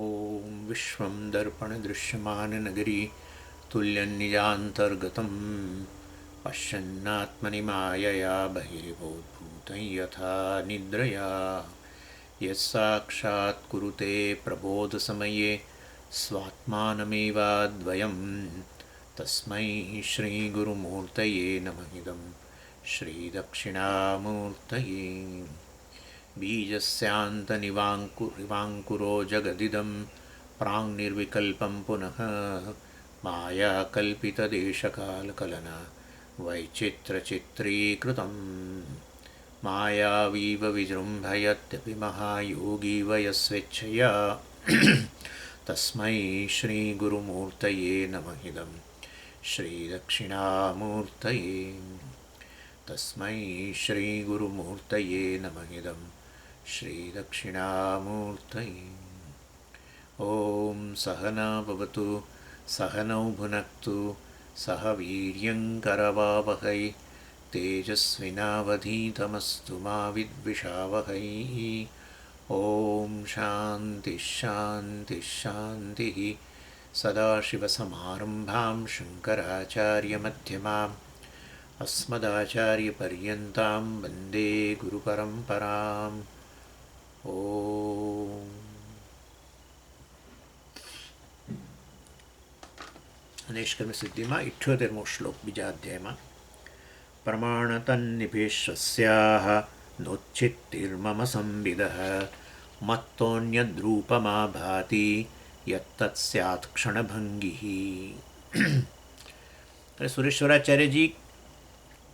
ॐ विश्वं दर्पणदृश्यमाननगरी तुल्यन्निजान्तर्गतं पश्यन्नात्मनि मायया बहिर्भूतं यथा निद्रया यस्साक्षात् कुरुते प्रबोधसमये स्वात्मानमेवाद्वयं तस्मै श्रीगुरुमूर्तये नमः इदं श्रीदक्षिणामूर्तये बीजस्यान्तनिवाङ्कुरो जगदिदं प्राङ्निर्विकल्पं पुनः मायाकल्पितदेशकालकलना वैचित्रचित्रीकृतं मायावीव विजृम्भयत्यपि महायोगी वयस्वेच्छया तस्मै श्रीगुरुमूर्तये नमः इदं श्रीदक्षिणामूर्तये तस्मै श्रीगुरुमूर्तये नमः इदं श्रीदक्षिणामूर्तये। ॐ सहना भवतु सहनौ भुनक्तु सह वीर्यङ्करवावहै तेजस्विनावधीतमस्तु मा विद्विषावहै। ॐ शान्तिः शान्तिः शान्तिः। सदाशिवसमारम्भां शङ्कराचार्यमध्यमाम् अस्मदाचार्यपर्यन्तां वन्दे गुरुपरम्पराम्। ઓમ નિષ્કર્મ સિદ્ધિમાં 78મો શ્લોક બીજા અધ્યાયમાં પ્રમાણતન્નિભેશ્વસ્યાહ નોચ્છિત્તિર્મમ સંવિદઃ મત્તોન્યદ્રૂપમા ભાતિ યત્તત્ સ્યાત્ ક્ષણભંગિઃ. એટલે સુરેશ્વરાચાર્યજી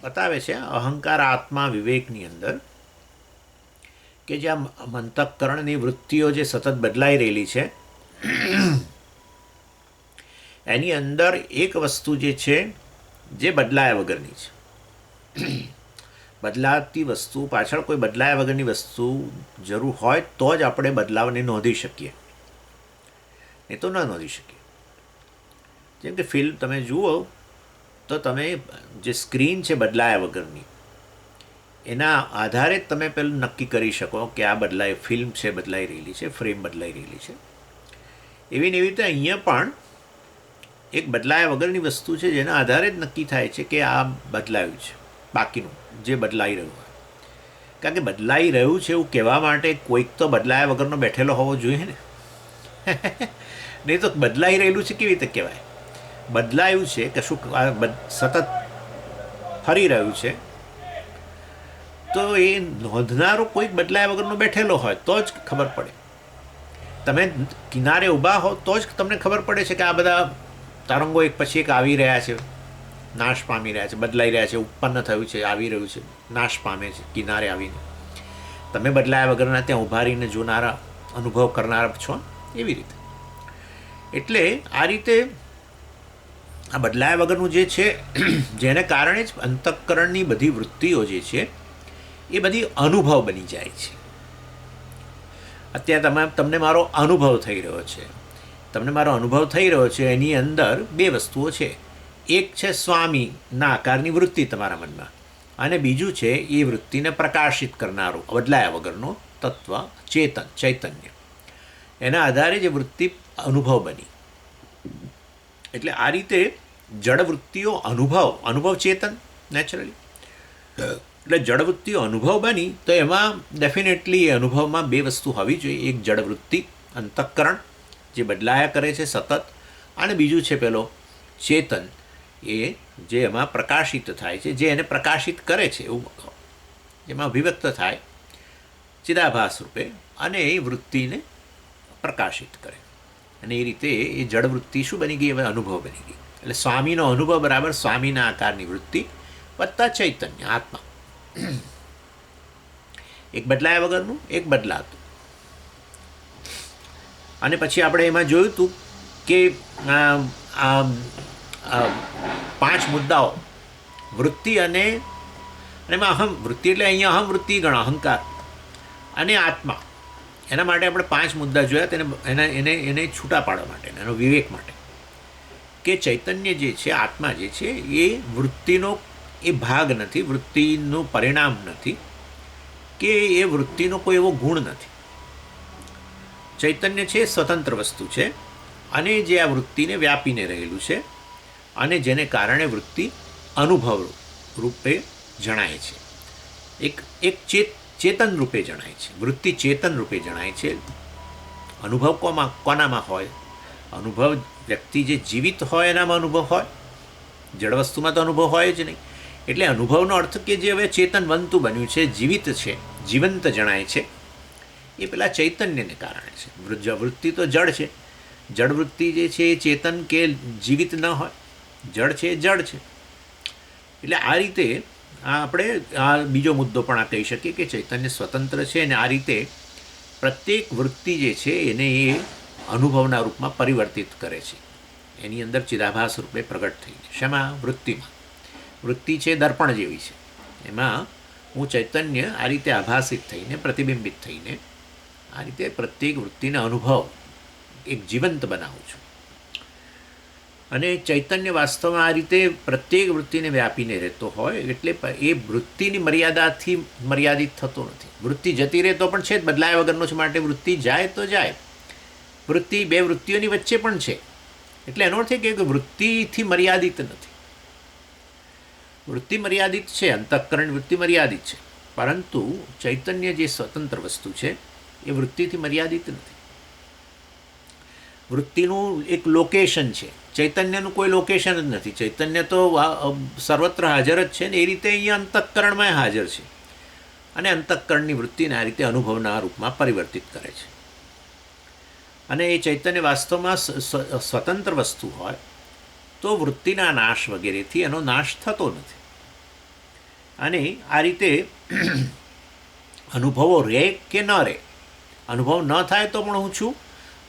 બતાવે છે અહંકાર આત્મા વિવેકની અંદર કે જે આ અંતઃકરણની વૃત્તિઓ જે સતત બદલાઈ રહેલી છે એની અંદર એક વસ્તુ જે છે જે બદલાયા વગરની છે. બદલાતી વસ્તુ પાછળ કોઈ બદલાયા વગરની વસ્તુ જરૂર હોય તો જ આપણે બદલાવને નોંધી શકીએ, નહીં તો ન નોંધી શકીએ. જેમ કે ફિલ્મ તમે જુઓ તો તમે જે સ્ક્રીન છે બદલાયા વગરની, એના આધારે જ તમે પેલું નક્કી કરી શકો કે આ બદલાય ફિલ્મ છે બદલાઈ રહેલી છે, ફ્રેમ બદલાઈ રહેલી છે. એવી ને એવી રીતે અહીંયા પણ એક બદલાયા વગરની વસ્તુ છે જેના આધારે જ નક્કી થાય છે કે આ બદલાયું છે, બાકીનું જે બદલાઈ રહ્યું હોય. કારણ કે બદલાઈ રહ્યું છે એવું કહેવા માટે કોઈક તો બદલાયા વગરનો બેઠેલો હોવો જોઈએ ને. નહીં તો બદલાઈ રહેલું છે કેવી રીતે કહેવાય? બદલાયું છે કશું સતત ફરી રહ્યું છે તો એ નોંધનારો કોઈક બદલાયા વગરનો બેઠેલો હોય તો જ ખબર પડે. તમે કિનારે ઊભા હો તો જ તમને ખબર પડે છે કે આ બધા તરંગો એક પછી એક આવી રહ્યા છે, નાશ પામી રહ્યા છે, બદલાઈ રહ્યા છે, ઉત્પન્ન થયું છે, આવી રહ્યું છે, નાશ પામે છે કિનારે આવીને. તમે બદલાયા વગરના ત્યાં ઊભા રહીને જોનારા, અનુભવ કરનારા છો એવી રીતે. એટલે આ રીતે આ બદલાયા વગરનું જે છે જેને કારણે જ અંતઃકરણની બધી વૃત્તિઓ જે છે એ બધી અનુભવ બની જાય છે. અત્યારે તમને મારો અનુભવ થઈ રહ્યો છે, તમને મારો અનુભવ થઈ રહ્યો છે, એની અંદર બે વસ્તુઓ છે. એક છે સ્વામીના આકારની વૃત્તિ તમારા મનમાં, અને બીજું છે એ વૃત્તિને પ્રકાશિત કરનારું બદલાયા વગરનું તત્વ ચૈતન્ય. એના આધારે જે વૃત્તિ અનુભવ બની. એટલે આ રીતે જડવૃત્તિઓ અનુભવ ચેતન નેચરલી. એટલે જડવૃત્તિઓ અનુભવ બની તો એમાં ડેફિનેટલી એ અનુભવમાં બે વસ્તુ હોવી જોઈએ. એક જડવૃત્તિ અંતઃકરણ જે બદલાયા કરે છે સતત, અને બીજું છે પેલો ચેતન એ જે એમાં પ્રકાશિત થાય છે, જે એને પ્રકાશિત કરે છે એવું, જેમાં અભિવ્યક્ત થાય ચિદાભાસ રૂપે અને એ વૃત્તિને પ્રકાશિત કરે. અને એ રીતે એ જડવૃત્તિ શું બની ગઈ? હવે અનુભવ બની ગઈ. એટલે સ્વામીનો અનુભવ બરાબર સ્વામીના આકારની વૃત્તિ વત્તા ચૈતન્ય આત્મા. એક બદલાયા વગરનું, એક બદલાતું. અને પછી આપણે એમાં જોયું હતું કે 5 મુદ્દાઓ વૃત્તિ અને એમાં અહમ વૃત્તિ, એટલે અહીંયા અહમ વૃત્તિ ગણ અહંકાર અને આત્મા. એના માટે આપણે 5 મુદ્દા જોયા તેને એને છૂટા પાડવા માટે, એનો વિવેક માટે. કે ચૈતન્ય જે છે, આત્મા જે છે એ વૃત્તિનો એ ભાગ નથી, વૃત્તિનું પરિણામ નથી, કે એ વૃત્તિનો કોઈ એવો ગુણ નથી. ચૈતન્ય છે એ સ્વતંત્ર વસ્તુ છે અને જે આ વૃત્તિને વ્યાપીને રહેલું છે અને જેને કારણે વૃત્તિ અનુભવ રૂપે જણાય છે. એક એક ચેતન રૂપે જણાય છે. વૃત્તિ ચેતન રૂપે જણાય છે. અનુભવ કોનામાં હોય? અનુભવ વ્યક્તિ જે જીવિત હોય એનામાં અનુભવ હોય. જળ વસ્તુમાં તો અનુભવ હોય જ નહીં. એટલે અનુભવનો અર્થ કે જે હવે ચેતન બનતું બન્યું છે, જીવિત છે, જીવંત જણાય છે, એ પેલા ચૈતન્યને કારણે છે. વૃત્તિ તો જળ છે. જળ વૃત્તિ જે છે એ ચેતન કે જીવિત ન હોય. જળ છે એ જળ છે. એટલે આ રીતે આપણે આ બીજો મુદ્દો પણ આ કહી શકીએ કે ચૈતન્ય સ્વતંત્ર છે અને આ રીતે પ્રત્યેક વૃત્તિ જે છે એને એ અનુભવના રૂપમાં પરિવર્તિત કરે છે. એની અંદર ચિદાભાસ રૂપે પ્રગટ થઈને. શેમાં? વૃત્તિમાં. વૃત્તિ છે દર્પણ જેવી છે. એમાં હું ચૈતન્ય આ રીતે આભાસિત થઈને, પ્રતિબિંબિત થઈને આ રીતે પ્રત્યેક વૃત્તિનો અનુભવ એક જીવંત બનાવું છું. અને ચૈતન્ય વાસ્તવમાં આ રીતે પ્રત્યેક વૃત્તિને વ્યાપીને રહેતો હોય એટલે એ વૃત્તિની મર્યાદાથી મર્યાદિત થતો નથી. વૃત્તિ જતી રહે તો પણ છે જ, બદલાયા વગરનો છે. માટે વૃત્તિ જાય તો જાય. વૃત્તિ બે વૃત્તિઓની વચ્ચે પણ છે. એટલે એનો અર્થ એ કે વૃત્તિથી મર્યાદિત નથી. વૃત્તિ મર્યાદિત છે, અંતઃકરણ વૃત્તિ મર્યાદિત છે, પરંતુ ચૈતન્ય જે સ્વતંત્ર વસ્તુ છે એ વૃત્તિથી મર્યાદિત નથી. વૃત્તિનું એક લોકેશન છે, ચૈતન્યનું કોઈ લોકેશન જ નથી. ચૈતન્ય તો સર્વત્ર હાજર જ છે ને એ રીતે અહીંયા અંતઃકરણમાં હાજર છે અને અંતઃકરણની વૃત્તિને આ રીતે અનુભવના રૂપમાં પરિવર્તિત કરે છે. અને એ ચૈતન્ય વાસ્તવમાં સ્વતંત્ર વસ્તુ હોય તો વૃત્તિના નાશ વગેરેથી એનો નાશ થતો નથી. અને આ રીતે અનુભવો રહે કે ન રહે, અનુભવ ન થાય તો પણ હું છું,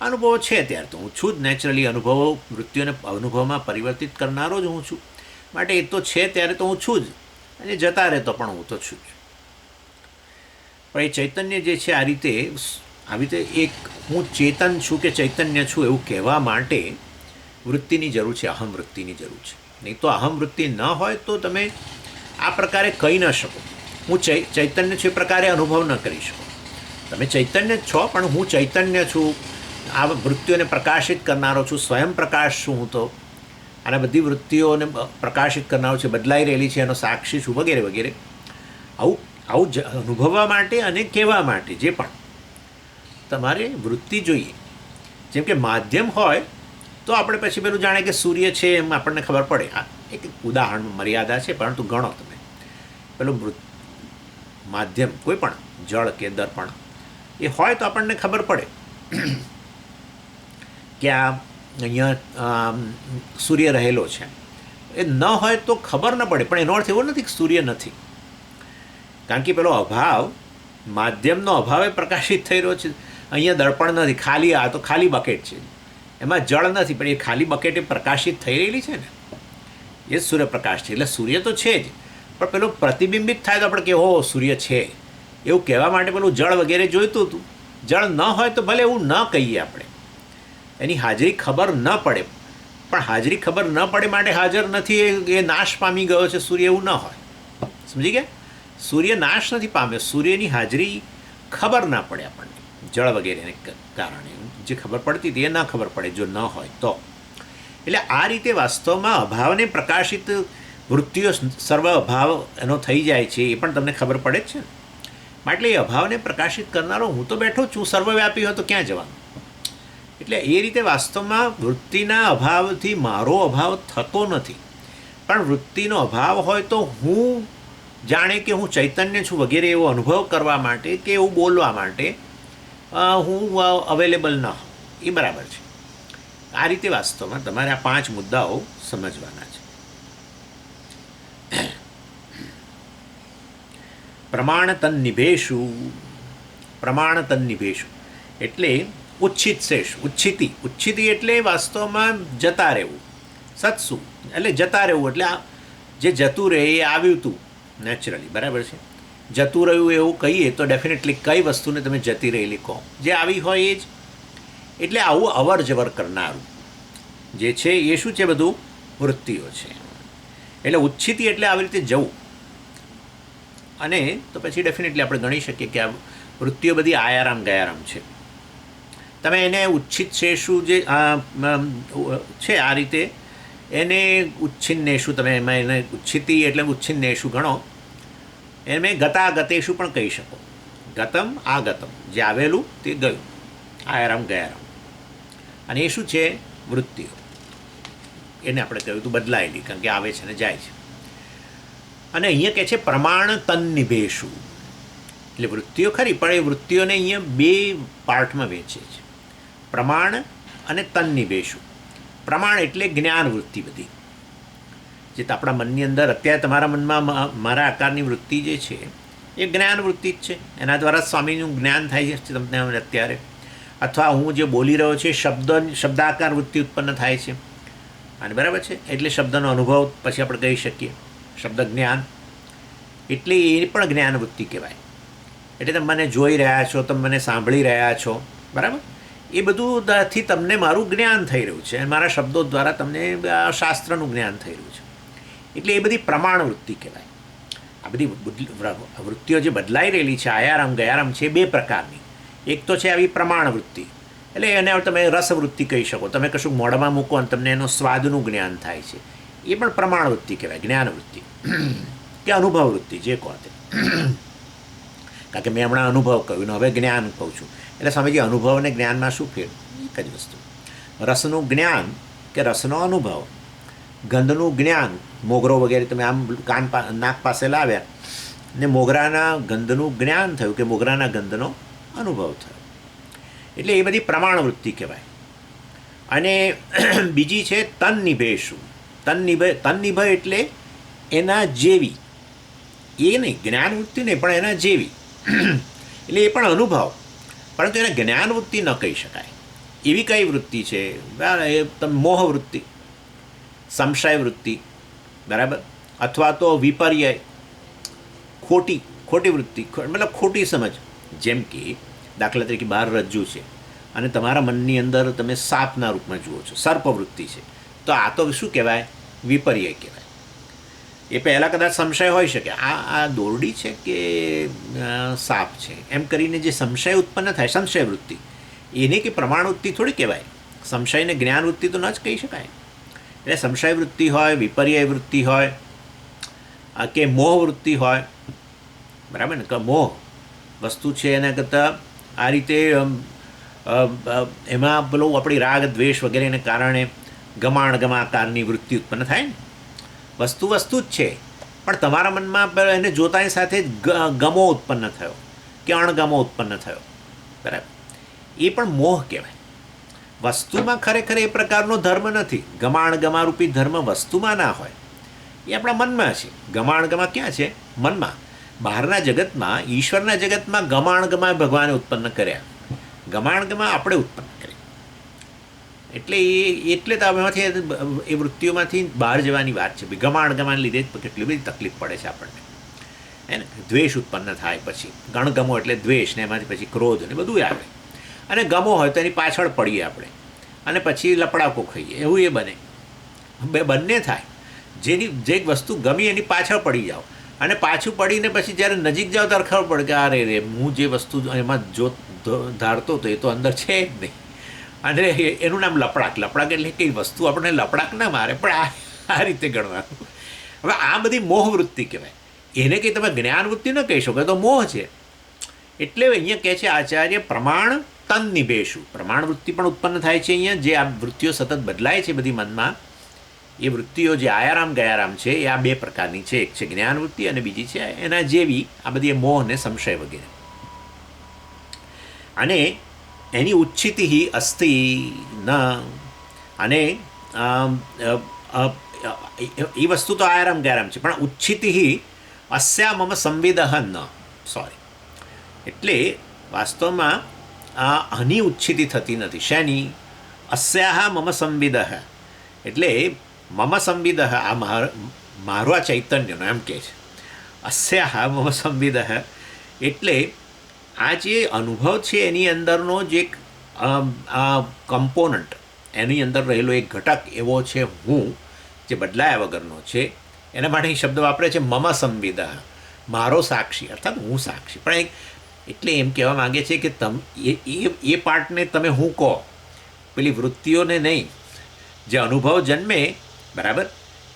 અનુભવો છે ત્યારે તો હું છું જ. નેચરલી અનુભવો વૃત્તિઓને અનુભવમાં પરિવર્તિત કરનારો જ હું છું. માટે એ તો છે ત્યારે તો હું છું જ, અને જતા રહે તો પણ હું તો છું જ. પણ એ ચૈતન્ય જે છે આ રીતે આવી રીતે એક હું ચેતન છું કે ચૈતન્ય છું એવું કહેવા માટે વૃત્તિની જરૂર છે, અહમ વૃત્તિની જરૂર છે. નહીં તો અહમ વૃત્તિ ન હોય તો તમે આ પ્રકારે કહી ન શકો. હું ચૈતન્ય છું એ પ્રકારે અનુભવ ન કરી શકો. તમે ચૈતન્ય જ છો પણ હું ચૈતન્ય છું, આ વૃત્તિઓને પ્રકાશિત કરનારો છું, સ્વયં પ્રકાશ છું હું તો, અને બધી વૃત્તિઓને પ્રકાશિત કરનારો છે, બદલાઈ રહેલી છે, એનો સાક્ષી છું વગેરે વગેરે. આવું અનુભવવા માટે અને કહેવા માટે જે પણ તમારે વૃત્તિ જોઈએ. જેમ કે માધ્યમ હોય તો આપણે પછી પેલું જાણે કે સૂર્ય છે એમ આપણને ખબર પડે. આ એક ઉદાહરણ મર્યાદા છે, પરંતુ ગણો તમે પેલું માધ્યમ કોઈ પણ જળ કે દર્પણ એ હોય તો આપણને ખબર પડે કે આ અહીંયા સૂર્ય રહેલો છે. એ ન હોય તો ખબર ન પડે, પણ એનો અર્થ એવો નથી કે સૂર્ય નથી. કારણ કે પેલો અભાવ, માધ્યમનો અભાવ એ પ્રકાશિત થઈ રહ્યો છે. અહીંયા દર્પણ નથી, ખાલી, આ તો ખાલી બકેટ છે, એમાં જળ નથી, પણ એ ખાલી બકેટ એ પ્રકાશિત થઈ રહેલી છે ને, એ જ સૂર્યપ્રકાશ છે. એટલે સૂર્ય તો છે જ, પણ પેલું પ્રતિબિંબિત થાય તો આપણે કે હો સૂર્ય છે એવું કહેવા માટે પેલું જળ વગેરે જોઈતું હતું. જળ ન હોય તો ભલે એવું ન કહીએ આપણે, એની હાજરી ખબર ન પડે, પણ હાજરી ખબર ન પડે માટે હાજર નથી એ નાશ પામી ગયો છે સૂર્ય, એવું ન હોય. સમજી ગયા? સૂર્ય નાશ નથી પામ્યો, સૂર્યની હાજરી ખબર ના પડે આપણને જળ વગેરેને કારણે. જે ખબર પડતી હતી એ ના ખબર પડે જો ન હોય તો. એટલે આ રીતે વાસ્તવમાં અભાવને પ્રકાશિત વૃત્તિઓ સર્વ અભાવ એનો થઈ જાય છે, એ પણ તમને ખબર પડે જ છે ને. એટલે એ અભાવને પ્રકાશિત કરનારો હું તો બેઠો છું, સર્વવ્યાપી હોય તો ક્યાં જવાનું? એટલે એ રીતે વાસ્તવમાં વૃત્તિના અભાવથી મારો અભાવ થતો નથી, પણ વૃત્તિનો અભાવ હોય તો હું જાણે કે હું ચૈતન્ય છું વગેરે એવો અનુભવ કરવા માટે કે એવું બોલવા માટે હું અવેલેબલ ન હોઉં, એ બરાબર છે. આ રીતે વાસ્તવમાં તમારે આ 5 મુદ્દાઓ સમજવાના છે. પ્રમાણતન નિભેશુ એટલે ઉચ્છિત શેષ. ઉચ્છિતિ એટલે વાસ્તવમાં જતા રહેવું. સત્સુ એટલે જતા રહેવું, એટલે જે જતું રહે એ આવ્યું હતું નેચરલી, બરાબર છે. જતું રહ્યું એવું કહીએ તો ડેફિનેટલી કઈ વસ્તુને તમે જતી રહેલી કહો? જે આવી હોય એ જ. એટલે આવું અવર જવર કરનારું જે છે એ શું છે? બધું વૃત્તિઓ છે. એટલે ઉચ્છિતિ એટલે આવી રીતે જવું. અને તો પછી ડેફિનેટલી આપણે ગણી શકીએ કે આ વૃત્તિઓ બધી આયારામ ગયારામ છે. તમે એને ઉચ્છિત શેષુ જે છે આ રીતે એને ઉચ્છિન્નેશુ તમે એમાં એને ઉચ્છિતી એટલે ઉચ્છિન્નેશુ ગણો. એને ગતાગતેશુ પણ કહી શકો. ગતમ આગતમ, જે આવેલું તે ગયું, આયારામ ગયારામ. અને એ શું છે? વૃત્તિઓ. એને આપણે કહ્યું હતું બદલાયેલી, કારણ કે આવે છે ને જાય છે. અને અહીંયા કહે છે પ્રમાણ તન્નિભેશુ, એટલે વૃત્તિઓ ખરી, પણ એ વૃત્તિઓને અહીંયા બે પાર્ટમાં વેચે છે, પ્રમાણ અને તન્નિભેશુ. પ્રમાણ એટલે જ્ઞાન વૃત્તિ બધી, જે આપણા મનની અંદર અત્યારે તમારા મનમાં મારા આકારની વૃત્તિ જે છે એ જ્ઞાન વૃત્તિ જ છે. એના દ્વારા સ્વામીનું જ્ઞાન થાય છે તમને અત્યારે. અથવા હું જે બોલી રહ્યો છે શબ્દાકાર વૃત્તિ ઉત્પન્ન થાય છે, અને બરાબર છે, એટલે શબ્દનો અનુભવ પછી આપણે કહી શકીએ શબ્દ જ્ઞાન, એટલે એ પણ જ્ઞાન વૃત્તિ કહેવાય. એટલે તમે મને જોઈ રહ્યા છો, તમે મને સાંભળી રહ્યા છો, બરાબર, એ બધુંથી તમને મારું જ્ઞાન થઈ રહ્યું છે, મારા શબ્દો દ્વારા તમને શાસ્ત્રનું જ્ઞાન થઈ રહ્યું છે. એટલે એ બધી પ્રમાણ વૃત્તિ કહેવાય. આ બધી વૃત્તિઓ જે બદલાઈ રહેલી છે, આયારામ ગયારામ છે, બે પ્રકારની. એક તો છે આવી પ્રમાણ વૃત્તિ, એટલે એને તમે રસવૃત્તિ કહી શકો. તમે કશું મોઢામાં મૂકો અને તમને એનો સ્વાદનું જ્ઞાન થાય છે, એ પણ પ્રમાણ વૃત્તિ કહેવાય, જ્ઞાન વૃત્તિ કે અનુભવ વૃત્તિ, જે કહો તે. કારણ કે મેં હમણાં અનુભવ કહ્યું ને હવે જ્ઞાન કહું છું. એટલે સ્વામીજી અનુભવ અને જ્ઞાનમાં શું ફેર? એક જ વસ્તુ. રસનું જ્ઞાન કે રસનો અનુભવ, ગંધનું જ્ઞાન, મોગરો વગેરે તમે આમ નાક પાસે લાવ્યા ને મોગરાના ગંધનું જ્ઞાન થયું કે મોગરાના ગંધનો અનુભવ થયો. એટલે એ બધી પ્રમાણ વૃત્તિ કહેવાય. અને બીજી છે તન્નિભેશુ. તન્નિભ એટલે એના જેવી, એ નહીં જ્ઞાન વૃત્તિ નહીં પણ એના જેવી. એટલે એ પણ અનુભવ, પરંતુ એને જ્ઞાન વૃત્તિ ન કહી શકાય. એવી કઈ વૃત્તિ છે? તમે મોહ વૃત્તિ, સંશય વૃત્તિ, બરાબર, અથવા તો વિપર્ય, ખોટી વૃત્તિ, મતલબ ખોટી સમજ. જેમ કે દાખલા તરીકે બહાર રજ્જુ છે અને તમારા મનની અંદર તમે સાપના રૂપમાં જુઓ છો, સર્પવૃત્તિ છે, તો આ તો શું કહેવાય? વિપર્ય કહેવાય. એ પહેલાં કદાચ સંશય હોઈ શકે, આ દોરડી છે કે સાપ છે, એમ કરીને જે સંશય ઉત્પન્ન થાય, સંશય વૃત્તિ, એને કે પ્રમાણ વૃત્તિ થોડી કહેવાય. સંશયને જ્ઞાન વૃત્તિ તો ન જ કહી શકાય. એટલે સંશય વૃત્તિ હોય, વિપર્ય વૃત્તિ હોય કે મોહ વૃત્તિ હોય, બરાબર ને, કે મોહ વસ્તુ છે એના કરતાં આ રીતે એમાં પેલું આપણી રાગ દ્વેષ વગેરેને કારણે ગમાણગમાકારની વૃત્તિ ઉત્પન્ન થાય ને. વસ્તુ જ છે, પણ તમારા મનમાં એને જોતાની સાથે જ ગમો ઉત્પન્ન થયો કે અણગમો ઉત્પન્ન થયો, બરાબર, એ પણ મોહ કહેવાય. વસ્તુમાં ખરેખર એ પ્રકારનો ધર્મ નથી. ગમાણગમારૂપી ધર્મ વસ્તુમાં ના હોય, એ આપણા મનમાં છે. ગમાણગમા ક્યાં છે? મનમાં. બહારના જગતમાં, ઈશ્વરના જગતમાં ગમાણગમા ભગવાને ઉત્પન્ન કર્યા, ગમાણગમા આપણે ઉત્પન્ન કર્યા. એટલે તો એમાંથી એ વૃત્તિઓમાંથી બહાર જવાની વાત છે. ગમાણગમાને લીધે કેટલી બધી તકલીફ પડે છે આપણને, હે ને. દ્વેષ ઉત્પન્ન થાય, પછી ગણગમો એટલે દ્વેષ, ને એમાંથી પછી ક્રોધ ને બધું આવે. અને ગમો હોય તો એની પાછળ પડીએ આપણે અને પછી લપડાકો ખાઈએ, એવું એ બને. બંને થાય. જે વસ્તુ ગમી એની પાછળ પડી જાઓ, અને પાછું પડીને પછી જ્યારે નજીક જાઓ ત્યારે ખબર પડે કે અરે રે, હું જે વસ્તુ એમાં ધારતો હતો એ તો અંદર છે જ નહીં. અને એનું નામ લપડાક. લપડાક એટલે કઈ વસ્તુ આપણને લપડાક ના મારે, પણ આ રીતે ગણવાનું. હવે આ બધી મોહ વૃત્તિ કહેવાય. એને કંઈ તમે જ્ઞાન વૃત્તિ ન કહી શકો, તો મોહ છે. એટલે અહીંયા કહે છે આચાર્ય પ્રમાણ તન્નિભેશુ. પ્રમાણ વૃત્તિ પણ ઉત્પન્ન થાય છે અહીંયા, જે આ વૃત્તિઓ સતત બદલાય છે બધી મનમાં. એ વૃત્તિઓ જે આયારામ ગયારામ છે એ આ બે પ્રકારની છે. એક છે જ્ઞાન વૃત્તિ અને બીજી છે એના જેવી આ બધી મોહ ને સંશય વગેરે. અને એની ઉચ્છિતિ અસ્તિ ન, અને એ વસ્તુ તો આયારામ ગયારામ છે, પણ ઉચ્છિતિ અસ્યા મમ સંવિદઃ ન, સોરી, એટલે વાસ્તવમાં આની ઉચ્છિતિ થતી નથી. શેની? અસ્યાહ મમ સંવિદઃ, એટલે મમ સંવિદઃ, આ મારો આ ચૈતન્યનો એમ કહે છે. અસ્યાહ મમ સંવિદઃ એટલે આ જે અનુભવ છે એની અંદરનો જે કમ્પોનન્ટ, એની અંદર રહેલો એક ઘટક એવો છે હું, જે બદલાયા વગરનો છે. એના માટે એ શબ્દ વાપરે છે મમ સંવિદઃ, મારો સાક્ષી, અર્થાત હું સાક્ષી. પણ એટલે એમ કહેવા માગે છે કે એ પાર્ટને તમે હું કહો, પેલી વૃત્તિઓને નહીં. જે અનુભવ જન્મે, બરાબર,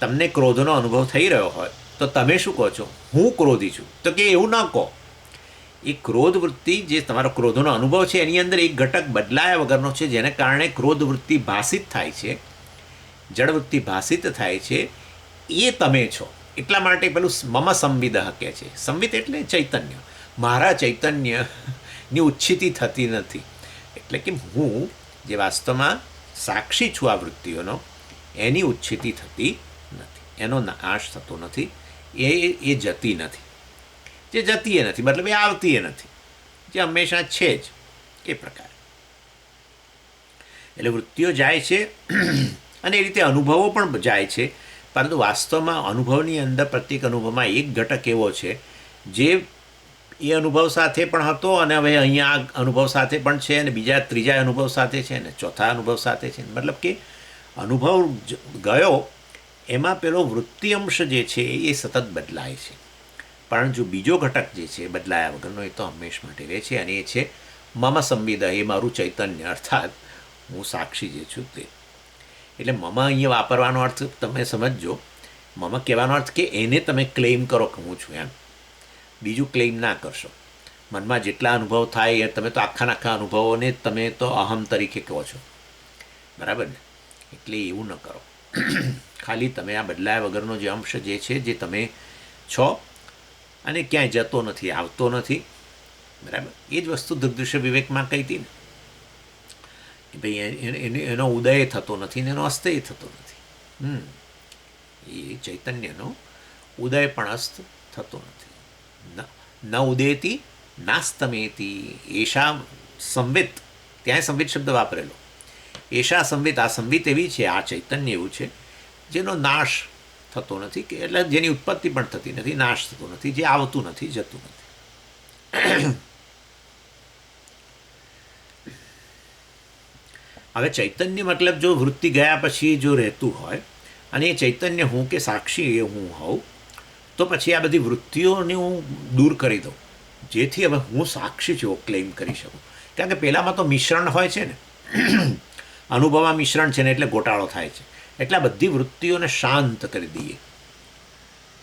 તમને ક્રોધનો અનુભવ થઈ રહ્યો હોય તો તમે શું કહો છો? હું ક્રોધી છું. તો કે એવું ન કહો. એ ક્રોધ વૃત્તિ, જે તમારો ક્રોધનો અનુભવ છે, એની અંદર એક ઘટક બદલાયા વગરનો છે, જેને કારણે ક્રોધ વૃત્તિ ભાષિત થાય છે, જળવૃત્તિ ભાષિત થાય છે. એ તમે છો. એટલા માટે પેલું મમ સંવિદ કહે છે. સંવિદ એટલે ચૈતન્ય. મારા ચૈતન્યની ઉચ્છિતિ થતી નથી. એટલે કે હું જે વાસ્તવમાં સાક્ષી છું આ વૃત્તિઓનો, એની ઉચ્છિતિ થતી નથી, એનો નાશ થતો નથી, એ જતી નથી. જે જતી એ નથી, મતલબ એ આવતી એ નથી, જે હંમેશા છે જ એ પ્રકારે. એટલે વૃત્તિઓ જાય છે અને એ રીતે અનુભવો પણ જાય છે, પરંતુ વાસ્તવમાં અનુભવની અંદર પ્રત્યેક અનુભવમાં એક ઘટક એવો છે જે એ અનુભવ સાથે પણ હતો અને હવે અહીંયા આ અનુભવ સાથે પણ છે, અને બીજા ત્રીજા અનુભવ સાથે છે, અને ચોથા અનુભવ સાથે છે. મતલબ કે અનુભવ ગયો એમાં પેલો વૃત્તિ અંશ જે છે એ સતત બદલાય છે, પણ જો બીજો ઘટક જે છે બદલાયા વગરનો, એ તો હંમેશ માટે રહે છે, અને એ છે મમ સંવિદ, એ મારું ચૈતન્ય, અર્થાત હું સાક્ષી જે છું તે. એટલે મમ અહીંયા વાપરવાનો અર્થ તમે સમજજો. મમ કહેવાનો અર્થ કે એને તમે ક્લેમ કરો કે હું છું, એમ. બીજું ક્લેમ ના કરશો. મનમાં જેટલા અનુભવ થાય એ તમે તો આખા અનુભવોને તમે તો અહમ તરીકે કહો છો, બરાબર ને? એટલે એવું ન કરો. ખાલી તમે આ બદલાયા વગરનો જે અંશ જે છે, જે તમે છો, અને ક્યાંય જતો નથી, આવતો નથી, બરાબર. એ જ વસ્તુ દૃગ્દૃશ્ય વિવેકમાં કહી હતી ને, કે ભાઈ એનો ઉદય થતો નથી ને એનો અસ્તય થતો નથી. એ ચૈતન્યનો ઉદય પણ અસ્ત થતો નથી. ન ઉદેતી નાસ્તમેતી એશા સંવિત, ત્યાં સંવિત શબ્દ વાપરેલો. એશા સંવિત, આ સંવિત એવી છે, આ ચૈતન્ય એવું છે જેનો નાશ થતો નથી, કે એટલે જેની ઉત્પત્તિ પણ થતી નથી, નાશ થતો નથી, જે આવતું નથી, જતું નથી. હવે ચૈતન્ય મતલબ જો વૃત્તિ ગયા પછી જો રહેતું હોય, અને એ ચૈતન્ય હું કે સાક્ષી એ હું હોઉં, તો પછી આ બધી વૃત્તિઓને હું દૂર કરી દઉં, જેથી હવે હું સાક્ષી છું ક્લેમ કરી શકું. કારણ કે પહેલાંમાં તો મિશ્રણ હોય છે ને, અનુભવમાં મિશ્રણ છે ને, એટલે ગોટાળો થાય છે. એટલે આ બધી વૃત્તિઓને શાંત કરી દઈએ,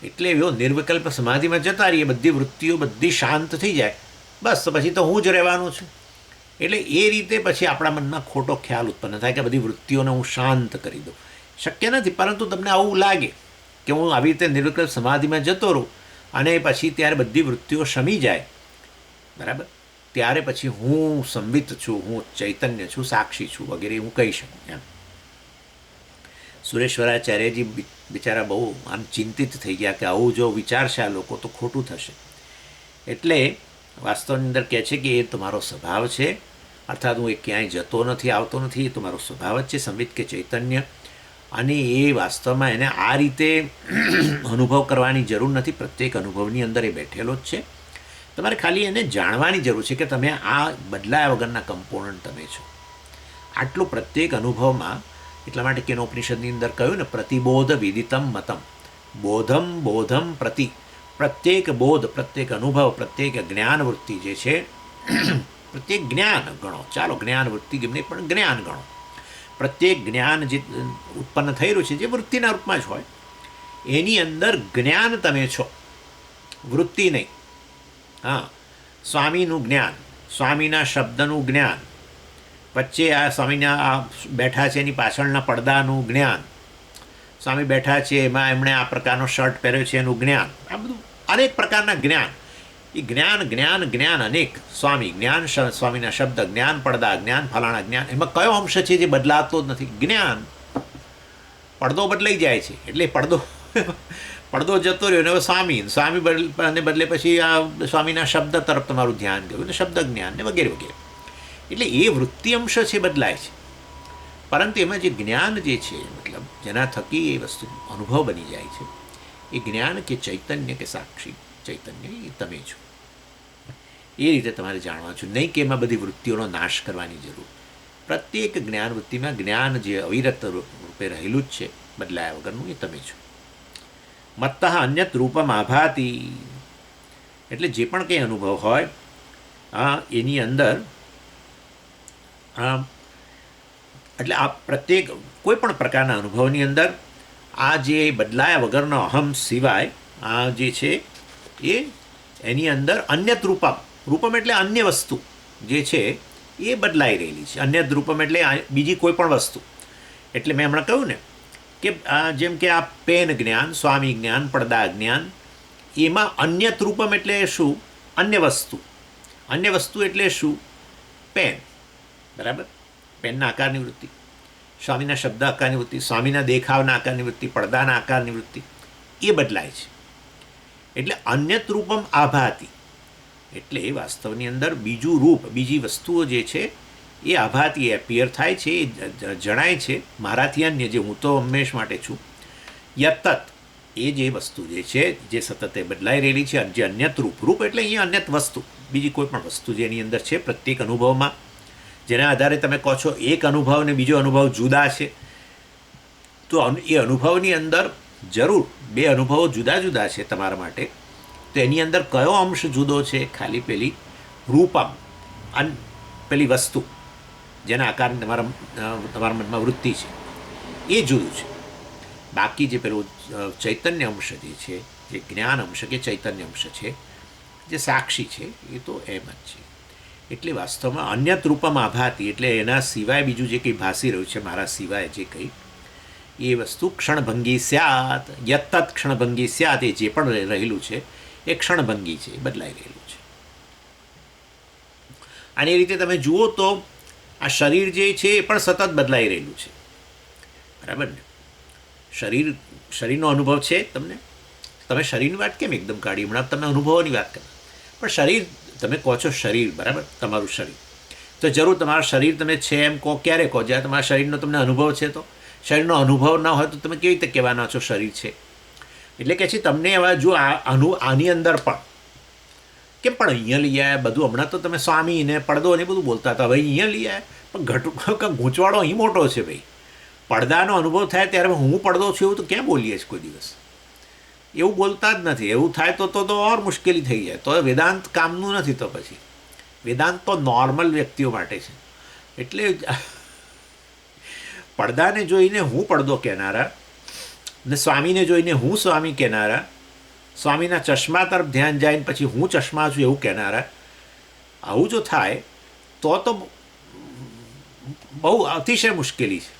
એટલે એવો નિર્વિકલ્પ સમાધિમાં જતા રહીએ, બધી વૃત્તિઓ બધી શાંત થઈ જાય, બસ તો પછી તો હું જ રહેવાનું છું. એટલે એ રીતે પછી આપણા મનમાં ખોટો ખ્યાલ ઉત્પન્ન થાય કે બધી વૃત્તિઓને હું શાંત કરી દઉં. શક્ય નથી, પરંતુ તમને આવું લાગે કે હું આવી રીતે નિર્વિકલ્પ સમાધિમાં જતો રહું, અને પછી ત્યારે બધી વૃત્તિઓ શમી જાય, બરાબર, ત્યારે પછી હું સંવિત છું, હું ચૈતન્ય છું, સાક્ષી છું, વગેરે હું કહી શકું, એમ. સુરેશ્વરાચાર્યજી બિચારા બહુ આમ ચિંતિત થઈ ગયા કે આવું જો વિચારશે આ લોકો તો ખોટું થશે. એટલે વાસ્તવની અંદર કહે છે કે એ તમારો સ્વભાવ છે, અર્થાત હું એ ક્યાંય જતો નથી, આવતો નથી, એ તમારો સ્વભાવ જ છે, સંવિત કે ચૈતન્ય. અને એ વાસ્તવમાં એને આ રીતે અનુભવ કરવાની જરૂર નથી. પ્રત્યેક અનુભવની અંદર એ બેઠેલો જ છે. તમારે ખાલી એને જાણવાની જરૂર છે કે તમે આ બદલાયા વગરના કમ્પોનન્ટ તમે છો. આટલું પ્રત્યેક અનુભવમાં, એટલા માટે કેનોપનિષદની અંદર કહ્યું ને, પ્રતિબોધ વિદિતમ મતમ, બોધમ બોધમ પ્રતિ. પ્રત્યેક બોધ, પ્રત્યેક અનુભવ, પ્રત્યેક જ્ઞાન વૃત્તિ જે છે, પ્રત્યેક જ્ઞાન ગણો, ચાલો જ્ઞાન વૃત્તિ ગમે પણ જ્ઞાન ગણો. પ્રત્યેક જ્ઞાન જે ઉત્પન્ન થઈ રહ્યું છે, જે વૃત્તિના રૂપમાં જ હોય, એની અંદર જ્ઞાન તમે છો, વૃત્તિ નહીં. હા, સ્વામીનું જ્ઞાન, સ્વામીના શબ્દનું જ્ઞાન, વચ્ચે આ સ્વામીના આ બેઠા છે એની પાછળના પડદાનું જ્ઞાન, સ્વામી બેઠા છે એમાં એમણે આ પ્રકારનો શર્ટ પહેર્યો છે એનું જ્ઞાન, આ બધું અનેક પ્રકારના જ્ઞાન. એ જ્ઞાન જ્ઞાન જ્ઞાન અનેક, સ્વામી જ્ઞાન, સ્વામીના શબ્દ જ્ઞાન, પડદા જ્ઞાન, ફલાણા જ્ઞાન. એમાં કયો અંશ છે જે બદલાતો જ નથી? જ્ઞાન. પડદો બદલાઈ જાય છે, એટલે પડદો જતો રહ્યો ને હવે સ્વામી બદલે પછી આ સ્વામીના શબ્દ તરફ તમારું ધ્યાન ગયું, ને શબ્દ જ્ઞાન ને વગેરે વગેરે. એટલે એ વૃત્તિ અંશ છે બદલાય છે, પરંતુ એમાં જે જ્ઞાન જે છે, મતલબ જેના થકી એ વસ્તુ અનુભવ બની જાય છે, એ જ્ઞાન કે ચૈતન્ય કે સાક્ષી ચૈતન્ય, એ તમે છો. એ રીતે તમારે જાણવાનું છે, નહીં કે એમાં બધી વૃત્તિઓનો નાશ કરવાની જરૂર. પ્રત્યેક જ્ઞાન વૃત્તિમાં જ્ઞાન જે અવિરત રૂપે રહેલું જ છે, બદલાયા વગરનું, એ તમે છો. મત્તઃ અન્યત રૂપમ આભાતી, એટલે જે પણ કંઈ અનુભવ હોય એની અંદર એટલે આ પ્રત્યેક કોઈ પણ પ્રકારના અનુભવની અંદર આ જે બદલાયા વગરનો અહમ સિવાય આ જે છે એની અંદર અન્યત રૂપમ એટલે અન્ય વસ્તુ જે છે એ બદલાઈ રહેલી છે. અન્યત રૂપમ એટલે બીજી કોઈ પણ વસ્તુ. એટલે મેં હમણાં કહ્યું ને કે જેમ કે આ પેન જ્ઞાન, સ્વામી જ્ઞાન, પડદા જ્ઞાન, એમાં અન્યત રૂપમ એટલે શું? અન્ય વસ્તુ. અન્ય વસ્તુ એટલે શું? પેન, બરાબર? પેનના આકારની વૃત્તિ, સ્વામીના શબ્દ આકારની વૃત્તિ, સ્વામીના દેખાવના આકારની વૃત્તિ, પડદાના આકારની વૃત્તિ, એ બદલાય છે. એટલે અન્યત રૂપમ આભાતી એટલે વાસ્તવની અંદર બીજું રૂપ, બીજી વસ્તુઓ જે છે એ આભાતી એપિયર થાય છે, એ જણાય છે મારાથી અન્ય, જે હું તો હંમેશ માટે છું. યતત એ જે વસ્તુ જે છે જે સતત એ બદલાઈ રહેલી છે, જે અન્યત રૂપ એટલે અહીંયા અન્યત વસ્તુ, બીજી કોઈ પણ વસ્તુ જેની અંદર છે પ્રત્યેક અનુભવમાં, જેના આધારે તમે કહો છો એક અનુભવ ને બીજો અનુભવ જુદા છે, તો એ અનુભવની અંદર જરૂર બે અનુભવો જુદા જુદા છે તમારા માટે. તો એની અંદર કયો અંશ જુદો છે? ખાલી પેલી રૂપમ, પેલી વસ્તુ જેના આકારની તમારા મનમાં વૃત્તિ છે એ જુદું છે. બાકી જે પેલું ચૈતન્ય અંશ જે છે, જે જ્ઞાન અંશ કે ચૈતન્ય અંશ છે, જે સાક્ષી છે, એ તો એમ જ છે. એટલે વાસ્તવમાં અન્યત રૂપમ આભાતી એટલે એના સિવાય બીજું જે કંઈ ભાસી રહ્યું છે, મારા સિવાય જે કંઈ, એ વસ્તુ ક્ષણભંગી સ્યાત. યત્તત ક્ષણભંગી સ્યાત એ જે પણ રહેલું છે એ ક્ષણભંગી છે, એ બદલાઈ રહેલું છે. અને એ રીતે તમે જુઓ તો આ શરીર જે છે એ પણ સતત બદલાઈ રહેલું છે, બરાબર ને? શરીરનો અનુભવ છે તમને. તમે શરીરની વાત કેમ એકદમ કાઢી? હમણાં તમે અનુભવોની વાત કરી, પણ શરીર તમે કહો છો શરીર, બરાબર? તમારું શરીર તો જરૂર તમારા શરીર તમે છે એમ કહો ક્યારે કહો? જ્યારે તમારા શરીરનો તમને અનુભવ છે. તો શરીરનો અનુભવ ના હોય તો તમે કેવી રીતે કહેવાના છો શરીર છે? એટલે કે છે તમને હવે જો આની અંદર પણ કેમ પણ અહીંયા લઈ આવ્યા બધું? હમણાં તો તમે સ્વામી ને પડદો ને બધું બોલતા હતા, ભાઈ અહીંયા લઈ આવ્યા, પણ ગૂંચવાડો અહીં મોટો છે ભાઈ. પડદાનો અનુભવ થાય ત્યારે હું પડદો છું એવું તો ક્યાં બોલીએ છીએ કોઈ દિવસ? એવું બોલતા જ નથી. એવું થાય તો ઓર મુશ્કેલી થઈ જાય. તો વેદાંત કામનું નથી. તો પછી વેદાંત તો નોર્મલ વ્યક્તિઓ માટે છે. એટલે પડદાને જોઈને હું પડદો કહેનારા ને સ્વામીને જોઈને હું સ્વામી કહેનારા, સ્વામીના ચશ્મા તરફ ધ્યાન જાય પછી હું ચશ્મા છું એવું કહેનારા, આવું જો થાય તો બહુ અતિશય મુશ્કેલી છે.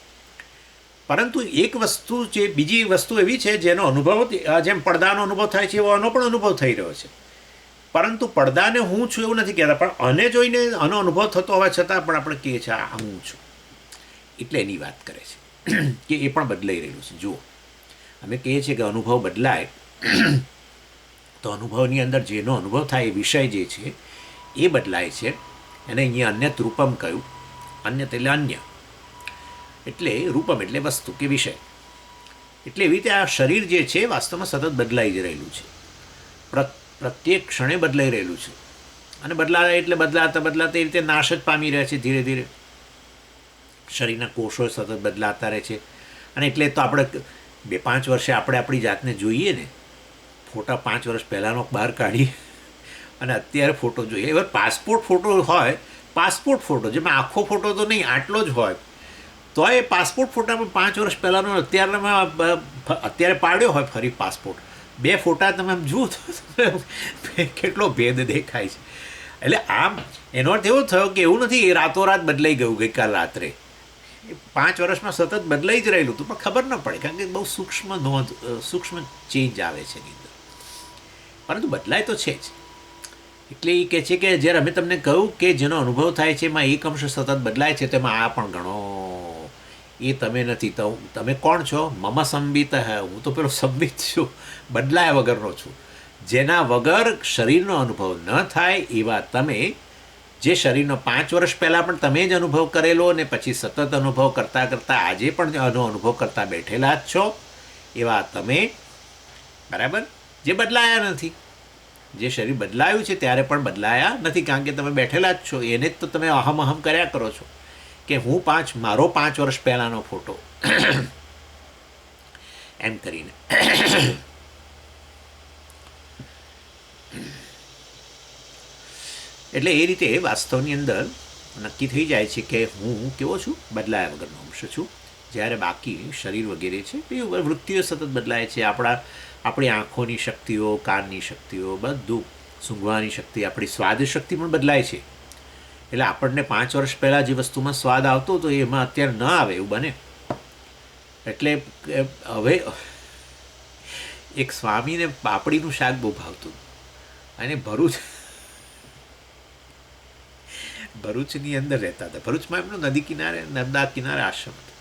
પરંતુ એક વસ્તુ જે બીજી વસ્તુ એવી છે જેનો અનુભવ જેમ પડદાનો અનુભવ થાય છે એવો આનો પણ અનુભવ થઈ રહ્યો છે. પરંતુ પડદાને હું છું એવું નથી કહેતા, પણ આને જોઈને આનો અનુભવ થતો હોવા છતાં પણ આપણે કહીએ છીએ આ હું છું. એટલે એની વાત કરે છે કે એ પણ બદલાઈ રહેલું છે. જુઓ, અમે કહીએ છીએ કે અનુભવ બદલાય તો અનુભવની અંદર જેનો અનુભવ થાય એ વિષય જે છે એ બદલાય છે. એને અહીંયા અન્યત રૂપમ કહ્યું. અન્યત એટલે અન્ય, એટલે રૂપમ એટલે વસ્તુ કે વિષય. એટલે એવી રીતે આ શરીર જે છે વાસ્તવમાં સતત બદલાઈ જ રહેલું છે, પ્રત્યેક ક્ષણે બદલાઈ રહેલું છે. અને બદલાય એટલે બદલાતા એ રીતે નાશ જ પામી રહ્યા છે ધીરે ધીરે. શરીરના કોષો સતત બદલાતા રહે છે. અને એટલે તો આપણે 2-5 વર્ષે આપણે આપણી જાતને જોઈએ ને, ફોટા 5 વર્ષ પહેલાંનો બહાર કાઢીએ અને અત્યારે ફોટો જોઈએ. એવા પાસપોર્ટ ફોટો હોય, પાસપોર્ટ ફોટો જેમાં આખો ફોટો તો નહીં આટલો જ હોય, તો એ પાસપોર્ટ ફોટામાં 5 વર્ષ પહેલાંનો અત્યારે પાડ્યો હોય ફરી પાસપોર્ટ, 2 ફોટા તમે આમ જુઓ તો કેટલો ભેદ દેખાય છે. એટલે આમ એનો અર્થ એવો થયો કે એવું નથી એ રાતોરાત બદલાઈ ગયું ગઈકાલ રાત્રે. 5 વર્ષમાં સતત બદલાઈ જ રહેલું હતું, પણ ખબર ન પડે કારણ કે બહુ સૂક્ષ્મ ચેન્જ આવે છે એની અંદર, પરંતુ બદલાય તો છે જ. એટલે એ કહે છે કે જ્યારે અમે તમને કહ્યું કે જેનો અનુભવ થાય છે એમાં એક અંશ સતત બદલાય છે, તેમાં આ પણ ગણો. એ તમે નથી તો તમે કોણ છો? મમ સંબિત હે, હું તો પેલો સંબિત છું, બદલાયા વગરનો છું. જેના વગર શરીરનો અનુભવ ન થાય એવા તમે, જે શરીરનો 5 વર્ષ પહેલાં પણ તમે જ અનુભવ કરેલો ને પછી સતત અનુભવ કરતાં કરતાં આજે પણ આનો અનુભવ કરતાં બેઠેલા જ છો, એવા તમે, બરાબર? જે બદલાયા નથી. જે શરીર બદલાયું છે ત્યારે પણ બદલાયા નથી, કારણ કે તમે બેઠેલા જ છો. એને જ તો તમે અહમ કર્યા કરો છો કે હું મારો 5 વર્ષ પહેલાંનો ફોટો એમ કરીને. એટલે એ રીતે વાસ્તવની અંદર નક્કી થઈ જાય છે કે હું કેવો છું, બદલાયા વગરનો અંશ છું. જ્યારે બાકી શરીર વગેરે છે એ વૃત્તિઓ સતત બદલાય છે. આપણી આંખોની શક્તિઓ, કાનની શક્તિઓ, બધું, સૂંઘવાની શક્તિ, આપણી સ્વાદ શક્તિ પણ બદલાય છે. એટલે આપણને 5 વર્ષ પહેલાં જે વસ્તુમાં સ્વાદ આવતો હતો એમાં અત્યારે ન આવે એવું બને. એટલે હવે એક સ્વામીને પાપડીનું શાક બહુ ભાવતું અને ભરૂચની અંદર રહેતા હતા. ભરૂચમાં એમનો નદી કિનારે, નર્મદા કિનારે આશ્રમ હતો.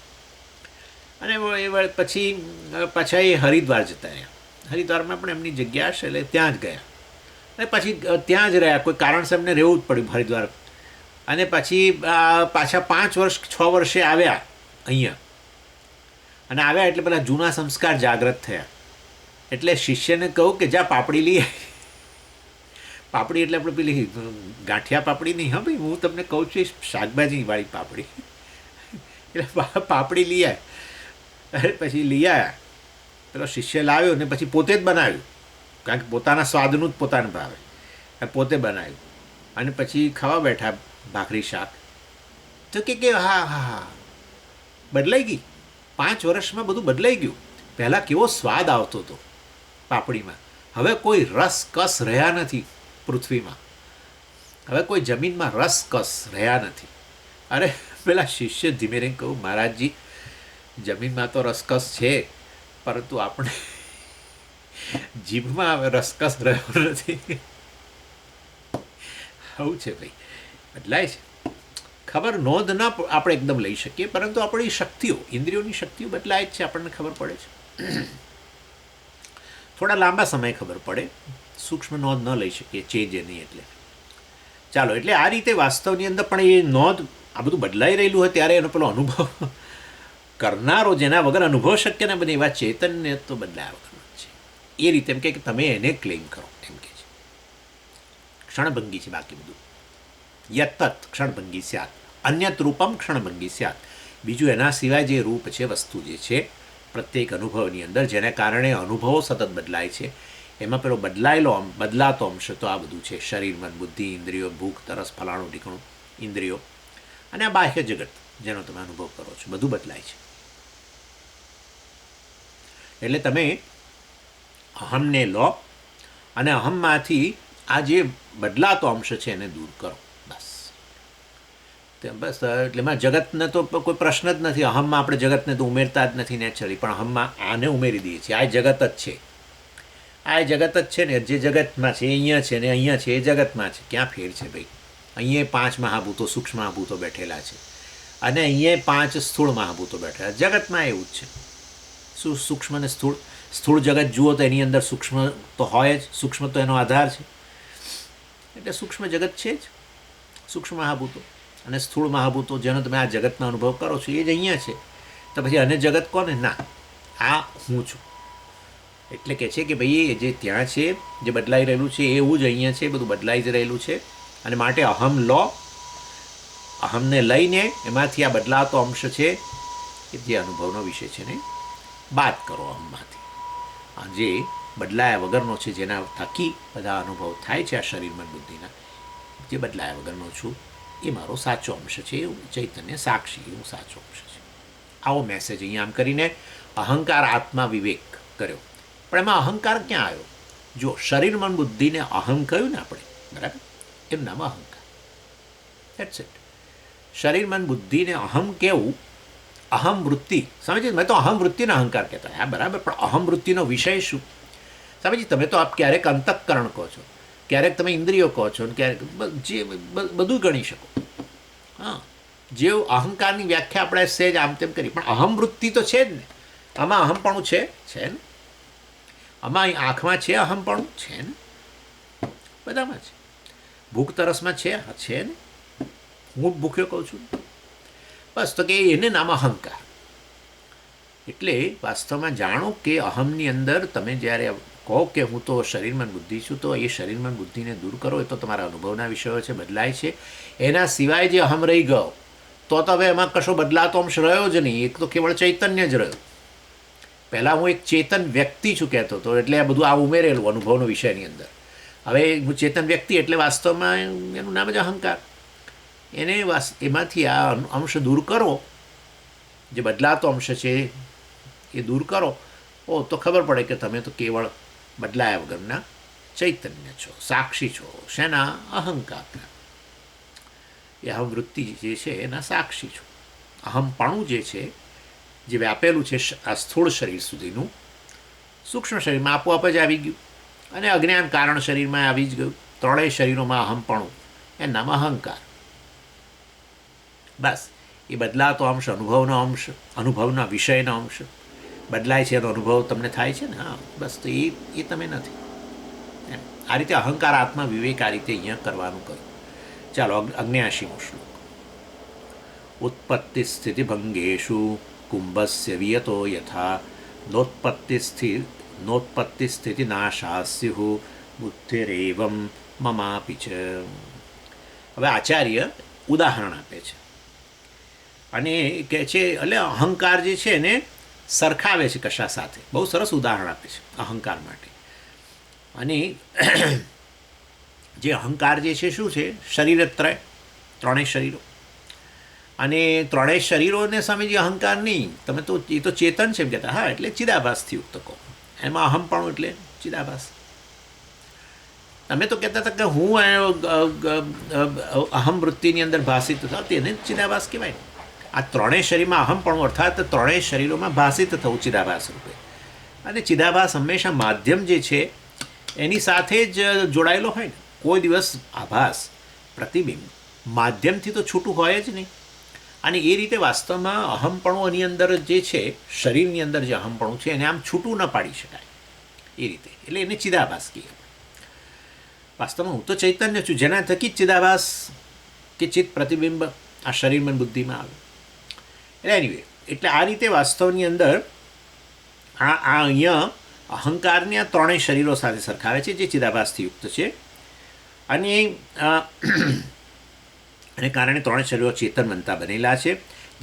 અને એ પછી પાછા એ હરિદ્વાર જતા રહ્યા. હરિદ્વારમાં પણ એમની જગ્યા હશે એટલે ત્યાં જ ગયા અને પછી ત્યાં જ રહ્યા. કોઈ કારણસર એમને રહેવું જ પડ્યું હરિદ્વાર. અને પછી પાછા 5 વર્ષ 6 વર્ષે આવ્યા અહીંયા. અને આવ્યા એટલે પેલા જૂના સંસ્કાર જાગૃત થયા. એટલે શિષ્યને કહું કે જા પાપડી લઈ. પાપડી એટલે આપણે પેલી ગાંઠિયા પાપડી નહીં, હા ભાઈ, હું તમને કહું છું શાકભાજીવાળી પાપડી. એટલે પાપડી લઈ આવ્યા. અરે પછી લઈ આવ્યા, પેલો શિષ્ય લાવ્યો ને પછી પોતે જ બનાવ્યું, કારણ કે પોતાના સ્વાદનું જ પોતાને ભાવે. પોતે બનાવ્યું અને પછી ખાવા બેઠા ભાખરી શાક. તો કે હા હા હા, બદલાઈ ગઈ. 5 વર્ષમાં બધું બદલાઈ ગયું. પહેલાં કેવો સ્વાદ આવતો હતો પાપડીમાં, હવે કોઈ રસ કસ રહ્યા નથી પૃથ્વીમાં. હવે કોઈ જમીનમાં રસ કસ રહ્યા નથી. અરે પેલા શિષ્ય ધીમે રહીને કહું, મહારાજજી, જમીનમાં તો રસકસ છે, પરંતુ આપણે જીભમાં હવે રસકસ રહ્યો નથી. આવું છે ભાઈ, બદલાય છે. ખબર નોંધ ના આપણે એકદમ લઈ શકીએ, પરંતુ આપણી શક્તિઓ, ઇન્દ્રિયોની શક્તિઓ બદલાય જ છે, આપણને ખબર પડે છે. થોડા લાંબા સમય ખબર પડે, સૂક્ષ્મ નોંધ ન લઈ શકીએ ચેન્જ એની. એટલે ચાલો, એટલે આ રીતે વાસ્તવની અંદર પણ એ નોંધ, આ બધું બદલાઈ રહેલું હોય ત્યારે એનો પેલો અનુભવ કરનારો, જેના વગર અનુભવ શક્ય ને બને એવા ચેતનને તો બદલાયા વગર છે. એ રીતે એમ કે તમે એને ક્લેમ કરો, એમ કે છે. ક્ષણભંગી છે બાકી બધું. યત્તત ક્ષણભંગી સ્યાત, અન્યત રૂપમ ક્ષણભંગી સ્યાત. બીજું એના સિવાય જે રૂપ છે, વસ્તુ જે છે પ્રત્યેક અનુભવની અંદર, જેને કારણે અનુભવો સતત બદલાય છે, એમાં પેલો બદલાતો અંશ તો આ બધું છે. શરીર, મન, બુદ્ધિ, ઇન્દ્રિયો, ભૂખ, તરસ, ફલાણું ઢીકણું, ઇન્દ્રિયો અને આ બાહ્ય જગત જેનો તમે અનુભવ કરો છો, બધું બદલાય છે. એટલે તમે અહમને લો અને અહમમાંથી આ જે બદલાતો અંશ છે એને દૂર કરો, બસ. એટલે એમાં જગતને તો કોઈ પ્રશ્ન જ નથી. અહમમાં આપણે જગતને તો ઉમેરતા જ નથી નેચરલી, પણ અહમમાં આને ઉમેરી દઈએ છીએ. આ જગત જ છે, આ જગત જ છે ને. જે જગતમાં છે એ અહીંયા છે ને અહીંયા છે એ જગતમાં છે. ક્યાં ફેર છે ભાઈ? અહીંયા 5 મહાભૂતો, સૂક્ષ્મ મહાભૂતો બેઠેલા છે અને અહીંયા 5 સ્થૂળ મહાભૂતો બેઠેલા. જગતમાં એવું જ છે. શું સૂક્ષ્મ અને સ્થૂળ જગત જુઓ તો એની અંદર સૂક્ષ્મ તો હોય જ. સૂક્ષ્મ તો એનો આધાર છે. એટલે સૂક્ષ્મ જગત છે જ, સૂક્ષ્મ મહાભૂતો અને સ્થૂળ મહાભૂતો, જેનો તમે આ જગતનો અનુભવ કરો છો એ જ અહીંયા છે. તો પછી અને જગત કોને? ના, આ હું છું. એટલે કે છે કે ભાઈ એ જે ત્યાં છે, જે બદલાઈ રહેલું છે એવું જ અહીંયા છે, બધું બદલાઈ જ રહેલું છે. અને માટે અહમ લો, અહમને લઈને એમાંથી આ બદલાતો અંશ છે કે જે અનુભવનો વિષય છે ને બાદ કરો અહમમાંથી. આ જે બદલાયા વગરનો છે, જેના થકી બધા અનુભવ થાય છે આ શરીર, મન, બુદ્ધિના, જે બદલાયા વગરનો છું એ મારો સાચો અંશ છે. એવું ચૈતન્ય સાક્ષી, એવું સાચો અંશ છે. આવો મેસેજ અહીંયા આમ કરીને અહંકાર આત્મા વિવેક કર્યો. પણ એમાં અહંકાર ક્યાં આવ્યો? જો શરીર, મન, બુદ્ધિને અહમ કહ્યું ને આપણે, બરાબર, એમનામાં અહંકાર. That's it. શરીર, મન, બુદ્ધિને અહમ કેવું, અહમ વૃત્તિ, સમજી? મેં તો અહમ વૃત્તિનો અહંકાર કહેતા. હા બરાબર, પણ અહમ વૃત્તિનો વિષય શું? સમજી? તમે તો આપ ક્યારેક અંતઃકરણ કહો છો, ક્યારેક તમે ઇન્દ્રિયો કહો છો, ક્યારેક જે બધું ગણી શકો. હા, જે અહંકારની વ્યાખ્યા આપણે સહેજ આમ તેમ કરી, પણ અહમ વૃત્તિ તો છે જ ને. આમાં અહમપણું છે ને. આમાં આંખમાં છે અહમપણું, છે ને. બધામાં છે. ભૂખ તરસમાં છે ને. હું ભૂખ્યો કહું છું, બસ. તો કે એને નામ અહંકાર. એટલે વાસ્તવમાં જાણો કે અહમની અંદર તમે જ્યારે કહો કે હું તો શરીર, મન, બુદ્ધિ છું, તો એ શરીર, મન, બુદ્ધિને દૂર કરો. એ તો તમારા અનુભવના વિષયો છે, બદલાય છે. એના સિવાય જે અહમ રહી ગયો તો હવે એમાં કશો બદલાતો અંશ રહ્યો જ નહીં. એક તો કેવળ ચૈતન્ય જ રહ્યો. પહેલાં હું એક ચેતન વ્યક્તિ છું કહેતો હતો, એટલે આ બધું આ ઉમેરેલું અનુભવનો વિષયની અંદર. હવે ચેતન વ્યક્તિ એટલે વાસ્તવમાં એનું નામ જ અહંકાર. એને એમાંથી આ અંશ દૂર કરો, જે બદલાતો અંશ છે એ દૂર કરો, તો ખબર પડે કે તમે તો કેવળ બદલાયા વગરના ચૈતન્ય છો, સાક્ષી છો. શેના? અહંકારના. એ અહમવૃત્તિ જે છે એના સાક્ષી છો. અહમપણું જે છે, જે વ્યાપેલું છે આ સ્થૂળ શરીર સુધીનું, સૂક્ષ્મ શરીરમાં આપોઆપ જ આવી ગયું, અને અજ્ઞાન કારણ શરીરમાં આવી જ ગયું. ત્રણેય શરીરોમાં અહમપણું, એ નામ અહંકાર. બસ એ બદલાતો અંશ અનુભવનો અંશ, અનુભવના વિષયનો અંશ બદલાય છે એનો અનુભવ તમને થાય છે ને. હા, બસ તો એ તમે નથી એમ. આ રીતે અહંકાર આત્મા વિવેક આ રીતે અહીંયા કરવાનું કહ્યું. ચાલો 89મો શ્લોક. ઉત્પત્તિ સ્થિતિ ભંગેશુ કુંભસ્ય વિયતો યથા નોત્પત્તિ સ્થિતિ નાશા સ્યુ બુદ્ધિરેવમ મમાપી છે. હવે આચાર્ય ઉદાહરણ આપે છે અને કહે છે, એટલે અહંકાર જે છે એને સરખાવે છે કશા સાથે. બહુ સરસ ઉદાહરણ આપે છે અહંકાર માટે. અને જે અહંકાર જે છે શું છે? શરીરત્રય, ત્રણેય શરીરો. અને ત્રણેય શરીરોને સામે જે અહંકાર નહીં, તમે તો એ તો ચેતન છે એમ કહેતા. હા, એટલે ચિદાભાસથી યુક્ત કહો. એમાં અહમપણું એટલે ચિદાભાસ. તમે તો કહેતા હતા કે હું અહમ વૃત્તિની અંદર ભાષિત થાવ, તેને ચિદાભાસ કહેવાય. આ ત્રણેય શરીરમાં અહમપણું અર્થાત ત્રણેય શરીરોમાં ભાષિત થવું ચિદાભાસ રૂપે. અને ચિદાભાસ હંમેશા માધ્યમ જે છે એની સાથે જ જોડાયેલો હોય ને. કોઈ દિવસ આભાસ, પ્રતિબિંબ માધ્યમથી તો છૂટું હોય જ નહીં. અને એ રીતે વાસ્તવમાં અહમપણુંની અંદર જે છે, શરીરની અંદર જે અહમપણું છે એને આમ છૂટું ન પાડી શકાય એ રીતે. એટલે એને ચિદાભાસ કહીએ. વાસ્તવમાં હું તો ચૈતન્ય છું, જેના થકી જ ચિદાભાસ કે ચિત્ત પ્રતિબિંબ આ શરીર મન બુદ્ધિમાં આવે. એટલે એનીવે, એટલે આ રીતે વાસ્તવની અંદર આ અહીંયા અહંકારને આ ત્રણેય શરીરો સાથે સરખાવે છે, જે ચિદાભાસથી યુક્ત છે. અને એને કારણે ત્રણેય શરીરો ચેતન બનતા બનેલા છે,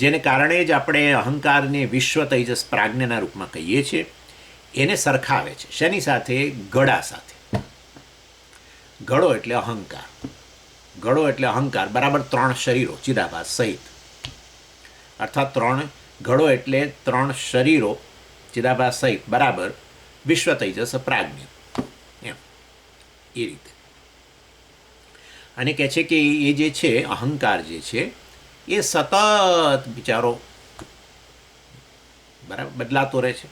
જેને કારણે જ આપણે અહંકારને વિશ્વ તેજસ પ્રાજ્ઞના રૂપમાં કહીએ છીએ. એને સરખાવે છે શેની સાથે? ઘડા સાથે. ઘડો એટલે અહંકાર, ઘડો એટલે અહંકાર બરાબર ત્રણ શરીરો ચિદાભાસ સહિત. અર્થાત ઘડો એટલે ત્રણ શરીરો ચિદાભાસ સહિત બરાબર વિશ્વ તેજસ પ્રાજ્ઞ, એમ એ રીતે. અને કહે છે કે એ જે છે અહંકાર જે છે એ સતત બિચારો બરાબર બદલાતો રહે છે.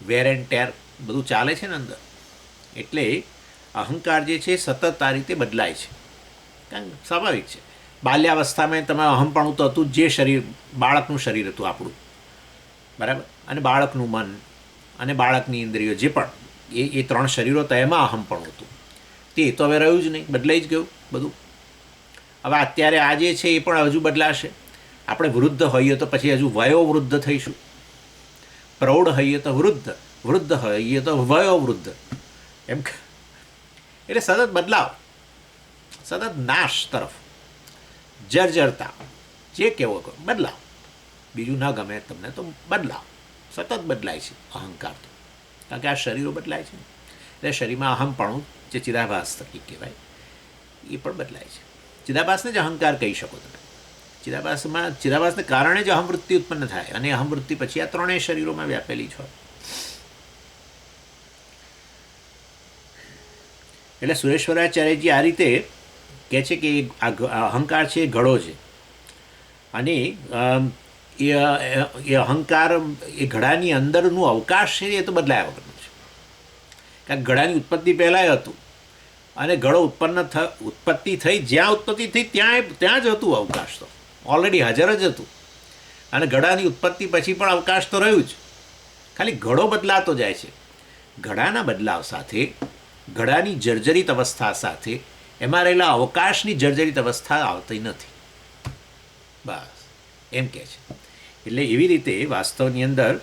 વેર એન્ડ ટેર બધું ચાલે છે ને અંદર. એટલે અહંકાર જે છે સતત આ રીતે બદલાય છે. કારણ સ્વાભાવિક છે, બાલ્યાવસ્થામાં તમે અહમપણું તો હતું જે શરીર, બાળકનું શરીર હતું આપણું, બરાબર. અને બાળકનું મન અને બાળકની ઇન્દ્રિયો જે પણ એ ત્રણ શરીરો તો એમાં અહમપણું હતું. તે તો હવે રહ્યું જ નહીં, બદલાઈ જ ગયું બધું. હવે અત્યારે આ જે છે એ પણ હજુ બદલાશે. આપણે વૃદ્ધ હોઈએ તો પછી હજુ વયોવૃદ્ધ થઈશું, પ્રૌઢ હોઈએ તો વૃદ્ધ, વૃદ્ધ હોઈએ તો વયોવૃદ્ધ, એમ. એટલે સતત બદલાવ, સતત નાશ તરફ, જર્જરતા, જે કેવો બદલાવ. બીજું ન ગમે તમને તો બદલાવ, સતત બદલાય છે અહંકાર તો. કારણ કે આ શરીરો બદલાય છે. એટલે શરીરમાં અહમપણું જે ચિદાભાસ તરીકે કહેવાય એ પણ બદલાય છે. ચિદાભાસને જ અહંકાર કહી શકો તમે. ચિદાભાસને કારણે જ અહમવૃત્તિ ઉત્પન્ન થાય, અને અહમવૃત્તિ પછી આ ત્રણેય શરીરોમાં વ્યાપેલી જ હોય. એટલે સુરેશ્વરાચાર્યજી આ રીતે કહે છે કે આ અહંકાર છે એ ઘડો છે, અને એ અહંકાર એ ઘડાની અંદરનું અવકાશ છે એ તો બદલાયા વગરનું છે. કારણ ઘડાની ઉત્પત્તિ પહેલાં હતું, અને ઘડો ઉત્પત્તિ થઈ, જ્યાં ઉત્પત્તિ થઈ ત્યાં જ હતું અવકાશ, તો ઓલરેડી હાજર જ હતું. અને ઘડાની ઉત્પત્તિ પછી પણ અવકાશ તો રહ્યું જ, ખાલી ઘડો બદલાતો જાય છે. ઘડાના બદલાવ સાથે, ઘડાની જર્જરિત અવસ્થા સાથે એમાં રહેલા અવકાશની જર્જરિત અવસ્થા આવતી નથી. બસ એમ કહે છે. એટલે એવી રીતે વાસ્તવની અંદર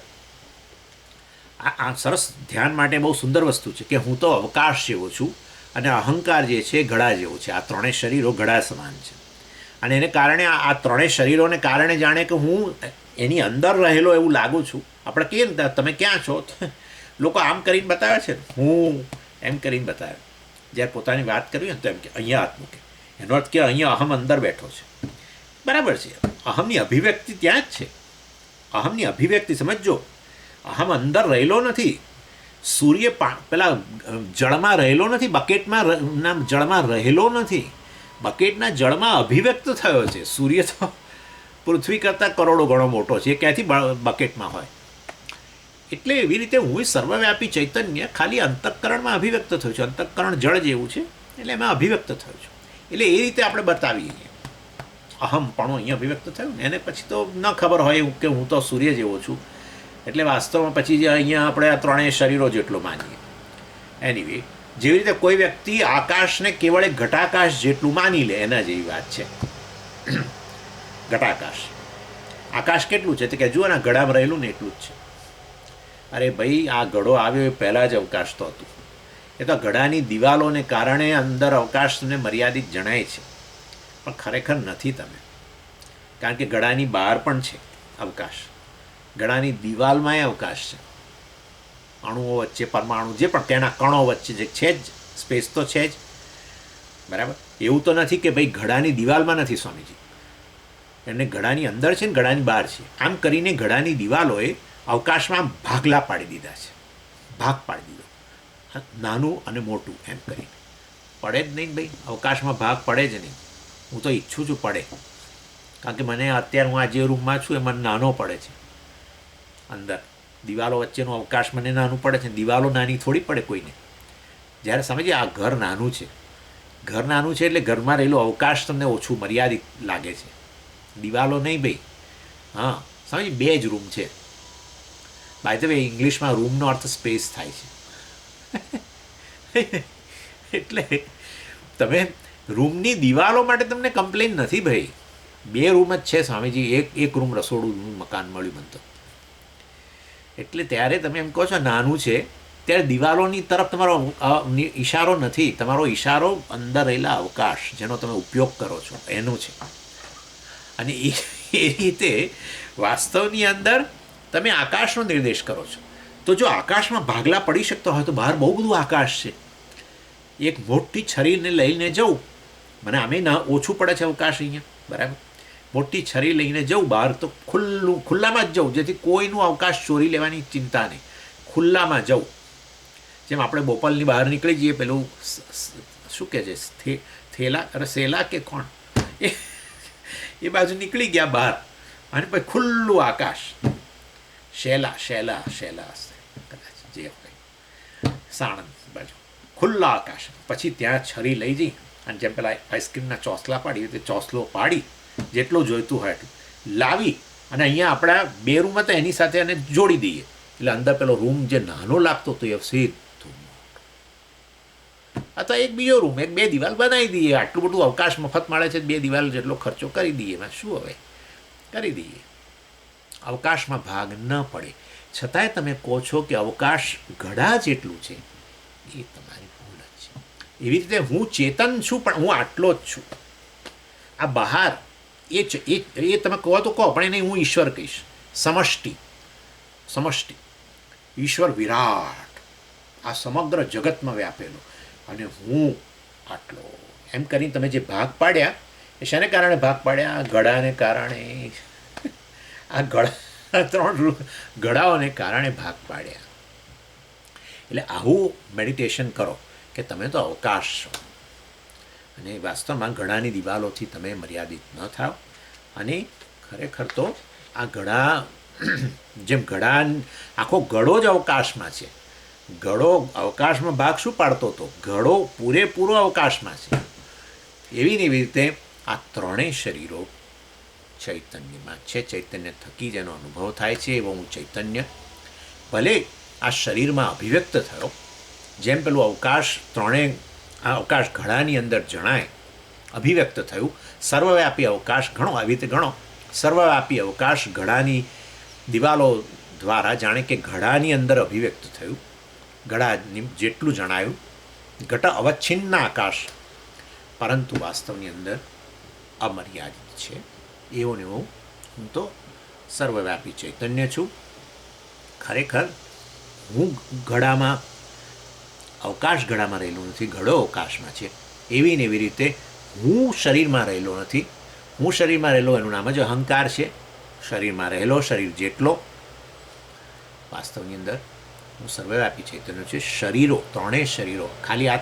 આ સરસ ધ્યાન માટે બહુ સુંદર વસ્તુ છે કે હું તો અવકાશ જેવો છું, અને અહંકાર જે છે ઘડા જેવો છે. આ ત્રણેય શરીરો ઘડા સમાન છે, અને એને કારણે આ ત્રણેય શરીરોને કારણે જાણે કે હું એની અંદર રહેલો એવું લાગું છું. આપણે કહીએ ને તમે ક્યાં છો, લોકો આમ કરીને બતાવે છે, હું એમ કરીને બતાવે. જ્યારે પોતાની વાત કરવી ને તો એમ કે અહીંયા હાથ મૂકે, એનો અર્થ કે અહીંયા અહમ અંદર બેઠો છે. બરાબર છે, અહમની અભિવ્યક્તિ ત્યાં જ છે. અહમની અભિવ્યક્તિ સમજો, અહમ અંદર રહેલો નથી. સૂર્ય પેલા જળમાં રહેલો નથી, બકેટમાં જળમાં રહેલો નથી, બકેટના જળમાં અભિવ્યક્ત થયો છે. સૂર્ય તો પૃથ્વી કરતાં કરોડો ગણો મોટો છે, એ ક્યાંથી બકેટમાં હોય? એટલે એવી રીતે હું સર્વવ્યાપી ચૈતન્ય ખાલી અંતઃકરણમાં અભિવ્યક્ત થયું છે. અંતઃકરણ જળ જેવું છે, એટલે એમાં અભિવ્યક્ત થયું છે. એટલે એ રીતે આપણે બતાવીએ અહમપણું અહીંયા અભિવ્યક્ત થયું ને, એને પછી તો ન ખબર હોય કે હું તો સૂર્ય જેવો છું, એટલે વાસ્તવમાં પછી જે અહીંયા આપણે આ ત્રણેય શરીરો જેટલો માનીએ. એનીવે, જેવી રીતે કોઈ વ્યક્તિ આકાશને કેવળ એક ઘટાકાશ જેટલું માની લે, એના જેવી વાત છે. ઘટાકાશ, આકાશ કેટલું છે? તો કે જુઓ ને ઘડામાં રહેલું ને એટલું જ છે. અરે ભાઈ, આ ઘડો આવ્યો એ પહેલાં જ અવકાશ તો હતું. એ તો ઘડાની દિવાલોને કારણે અંદર અવકાશ તમને મર્યાદિત જણાય છે, પણ ખરેખર નથી તમે. કારણ કે ઘડાની બહાર પણ છે અવકાશ, ઘડાની દિવાલમાં અવકાશ છે. અણુઓ વચ્ચે, પરમાણુ જે પણ તેના કણો વચ્ચે જે છે જ સ્પેસ તો છે જ. બરાબર, એવું તો નથી કે ભાઈ ઘડાની દિવાલમાં નથી સ્વામીજી, એને ઘડાની અંદર છે ને ઘડાની બહાર છે. આમ કરીને ઘડાની દિવાલોએ અવકાશમાં ભાગલા પાડી દીધા છે, ભાગ પાડી દીધો, નાનું અને મોટું એમ કરીને. પડે જ નહીં ભાઈ, અવકાશમાં ભાગ પડે જ નહીં. હું તો ઈચ્છું છું પડે, કારણ કે મને અત્યારે હું આ જે રૂમમાં છું એ મને નાનો પડે છે. અંદર દિવાલો વચ્ચેનો અવકાશ મને નાનું પડે છે. દિવાલો નાની થોડી પડે કોઈને. જ્યારે સમજીએ આ ઘર નાનું છે, ઘર નાનું છે એટલે ઘરમાં રહેલો અવકાશ તમને ઓછું મર્યાદિત લાગે છે, દિવાલો નહીં ભાઈ. હા સમજી, 2 જ રૂમ છે. બાય ધ વે, ઇંગ્લિશમાં રૂમનો અર્થ સ્પેસ થાય છે. એટલે તમે રૂમની દિવાલો માટે તમને કમ્પ્લેન નથી ભાઈ. 2 રૂમ જ છે સ્વામીજી, એક રૂમ રસોડું મકાન મળ્યું મને તો. એટલે ત્યારે તમે એમ કહો છો નાનું છે, ત્યારે દિવાલોની તરફ તમારો ઈશારો નથી. તમારો ઈશારો અંદર રહેલા અવકાશ જેનો તમે ઉપયોગ કરો છો એનું છે. અને એ રીતે વાસ્તવની અંદર તમે આકાશનો નિર્દેશ કરો છો. તો જો આકાશમાં ભાગલા પડી શકતો હોય તો બહાર બહુ બધું આકાશ છે. એક મોટી છરીને લઈને જવું, મને આમે ના ઓછું પડે છે અવકાશ અહીંયા, બરાબર. મોટી છરી લઈને જવું બહાર તો ખુલ્લામાં જ જવું, જેથી કોઈનું અવકાશ ચોરી લેવાની ચિંતા નહીં. ખુલ્લામાં જવું, જેમ આપણે બોપલની બહાર નીકળી જઈએ, પેલું શું કહે છે થેલા, અરે સેલા કે કોણ, એ બાજુ નીકળી ગયા બહાર, અને પછી ખુલ્લું આકાશ, શેલા કદાચ જે હોય, સાણંદ બાજુ ખુલ્લા આકાશ. પછી ત્યાં છરી લઈ જઈ અને જેમ પેલા આઈસ્ક્રીમના ચોસલા પાડી તે ચોસલો પાડી જેટલું જોઈતું હોય એટલું લાવી અને અહીંયા આપણા 2 રૂમ હતા એની સાથે એને જોડી દઈએ, એટલે અંદર પેલો રૂમ જે નાનો લાગતો હતો એ સીધો અથવા એક બીજો રૂમ, 2 દિવાલ બનાવી દઈએ. આટલું બધું અવકાશ મફત મળે છે, 2 દિવાલ જેટલો ખર્ચો કરી દઈએ. એમાં શું હવે કરી દઈએ, અવકાશમાં ભાગ ન પડે. છતાંય તમે કહો છો કે અવકાશ ઘડા જેટલું છે, એ તમારી ભૂલ જ છે. એવી રીતે હું ચેતન છું, પણ હું આટલો જ છું. આ બહાર એ તમે કહો તો કહો, પણ એને હું ઈશ્વર કહીશ. સમષ્ટિ ઈશ્વર વિરાટ, આ સમગ્ર જગતમાં વ્યાપેલો, અને હું આટલો એમ કરીને તમે જે ભાગ પાડ્યા એ શાને કારણે ભાગ પાડ્યા? ઘડાને કારણે. આ ઘડા 3 ઘડાઓને કારણે ભાગ પાડ્યા. એટલે આવું મેડિટેશન કરો કે તમે તો અવકાશ છો, અને વાસ્તવમાં ઘડાની દિવાલોથી તમે મર્યાદિત ન થાવ. અને ખરેખર તો આ ઘડા, જેમ ઘડા આખો ઘડો જ અવકાશમાં છે. ઘડો અવકાશમાં ભાગ શું પાડતો હતો? ઘડો પૂરેપૂરો અવકાશમાં છે. એવી રીતે આ 3 શરીરો ચૈતન્યમાં છે. ચૈતન્ય થકી જેનો અનુભવ થાય છે એવો હું ચૈતન્ય ભલે આ શરીરમાં અભિવ્યક્ત થયો, જેમ પેલું અવકાશ 3 આ અવકાશ ઘડાની અંદર જણાય અભિવ્યક્ત થયું. સર્વવ્યાપી અવકાશ ઘણો, આવી રીતે ઘણો સર્વવ્યાપી અવકાશ ઘડાની દિવાલો દ્વારા જાણે કે ઘડાની અંદર અભિવ્યક્ત થયું. ઘડાની જેટલું જણાયું, ઘટ અવચ્છિન્ન આકાશ, પરંતુ વાસ્તવની અંદર અમર્યાદિત છે. એવો ને એવો હું તો સર્વવ્યાપી ચૈતન્ય છું. ખરેખર હું ઘડામાં અવકાશ ઘડામાં રહેલું નથી, ઘડો અવકાશમાં છે, એવી ને એવી રીતે હું શરીરમાં રહેલો નથી. હું શરીરમાં રહેલો એનું નામ જ અહંકાર છે. શરીરમાં રહેલો, શરીર જેટલો. વાસ્તવની અંદર હું સર્વવ્યાપી ચૈતન્ય છે. શરીરો, ત્રણેય શરીરો, ખાલી આ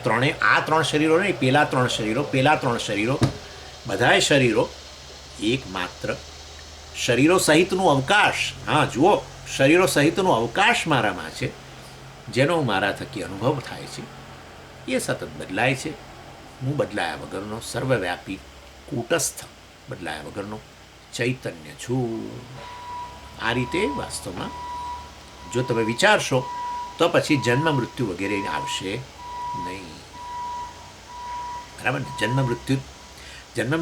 ત્રણ શરીરો નહીં, પેલા ત્રણ શરીરો, બધાય શરીરો એકમાત્ર શરીરો સહિતનું અવકાશ. હા જુઓ, શરીરો સહિતનું અવકાશ મારામાં છે, જેનો મારા થકી અનુભવ થાય છે. એ સતત બદલાય છે. હું બદલાયા વગરનો સર્વવ્યાપી કૂટસ્થ, બદલાયા વગરનો ચૈતન્ય છું. આ રીતે વાસ્તવમાં જો તમે વિચારશો તો પછી જન્મ મૃત્યુ વગેરે આવશે નહીં. બરાબર ને? જન્મ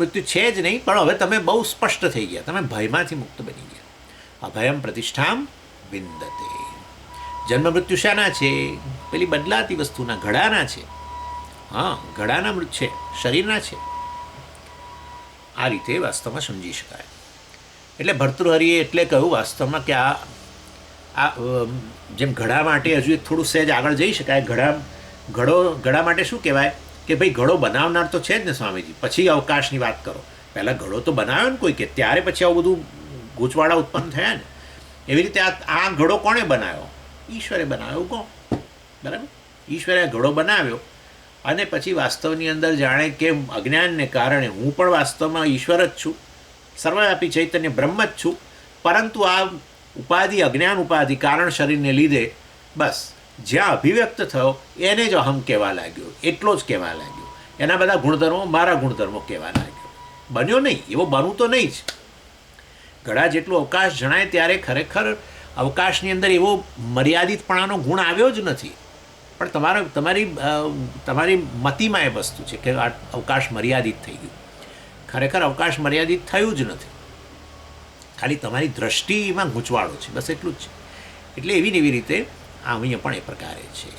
મૃત્યુ છે જ નહીં, પણ હવે તમે બહુ સ્પષ્ટ થઈ ગયા, તમે ભયમાંથી મુક્ત બની ગયા. અભયમ પ્રતિષ્ઠામ વિંદતે. જન્મ મૃત્યુ શાના છે? પેલી બદલાતી વસ્તુના, ઘડાના છે. હા, ઘડાના છે, શરીરના છે. આ રીતે વાસ્તવમાં સમજી શકાય. એટલે ભર્તૃહરિએ એટલે કહ્યું વાસ્તવમાં કે આ જેમ ઘડા માટે હજુ થોડું સહેજ આગળ જઈ શકાય. ઘડા માટે શું કહેવાય કે ભાઈ ઘડો બનાવનાર તો છે જ ને સ્વામીજી, પછી અવકાશની વાત કરો. પહેલાં ઘડો તો બનાવ્યો ને કોઈ, કે ત્યારે પછી આવું બધું ગૂંચવાડા ઉત્પન્ન થયા ને. એવી રીતે આ ઘડો કોણે બનાવ્યો? ઈશ્વરે બનાવ્યો. કોણ? બરાબર, ઈશ્વરે આ ઘડો બનાવ્યો. અને પછી વાસ્તવની અંદર જાણે કે અજ્ઞાનને કારણે હું પણ વાસ્તવમાં ઈશ્વર જ છું, સર્વવ્યાપી ચૈતન્ય બ્રહ્મ જ છું, પરંતુ આ ઉપાધિ, અજ્ઞાન ઉપાધિ, કારણ શરીરને લીધે બસ જ્યાં અભિવ્યક્ત થયો એને જ અહમ કહેવા લાગ્યો, એટલો જ કહેવા લાગ્યો. એના બધા ગુણધર્મો મારા ગુણધર્મો કહેવા લાગ્યો. બન્યો નહીં, એવો બનવું તો નહીં જ. ઘડા જેટલો અવકાશ જણાય ત્યારે ખરેખર અવકાશની અંદર એવો મર્યાદિતપણાનો ગુણ આવ્યો જ નથી. પણ તમારી મતિમાં એ વસ્તુ છે કે અવકાશ મર્યાદિત થઈ ગયું. ખરેખર અવકાશ મર્યાદિત થયું જ નથી, ખાલી તમારી દ્રષ્ટિમાં ગૂંચવાડો છે, બસ એટલું જ છે. એટલે એવી ને એવી રીતે અહીંયા પણ એ પ્રકારે છે.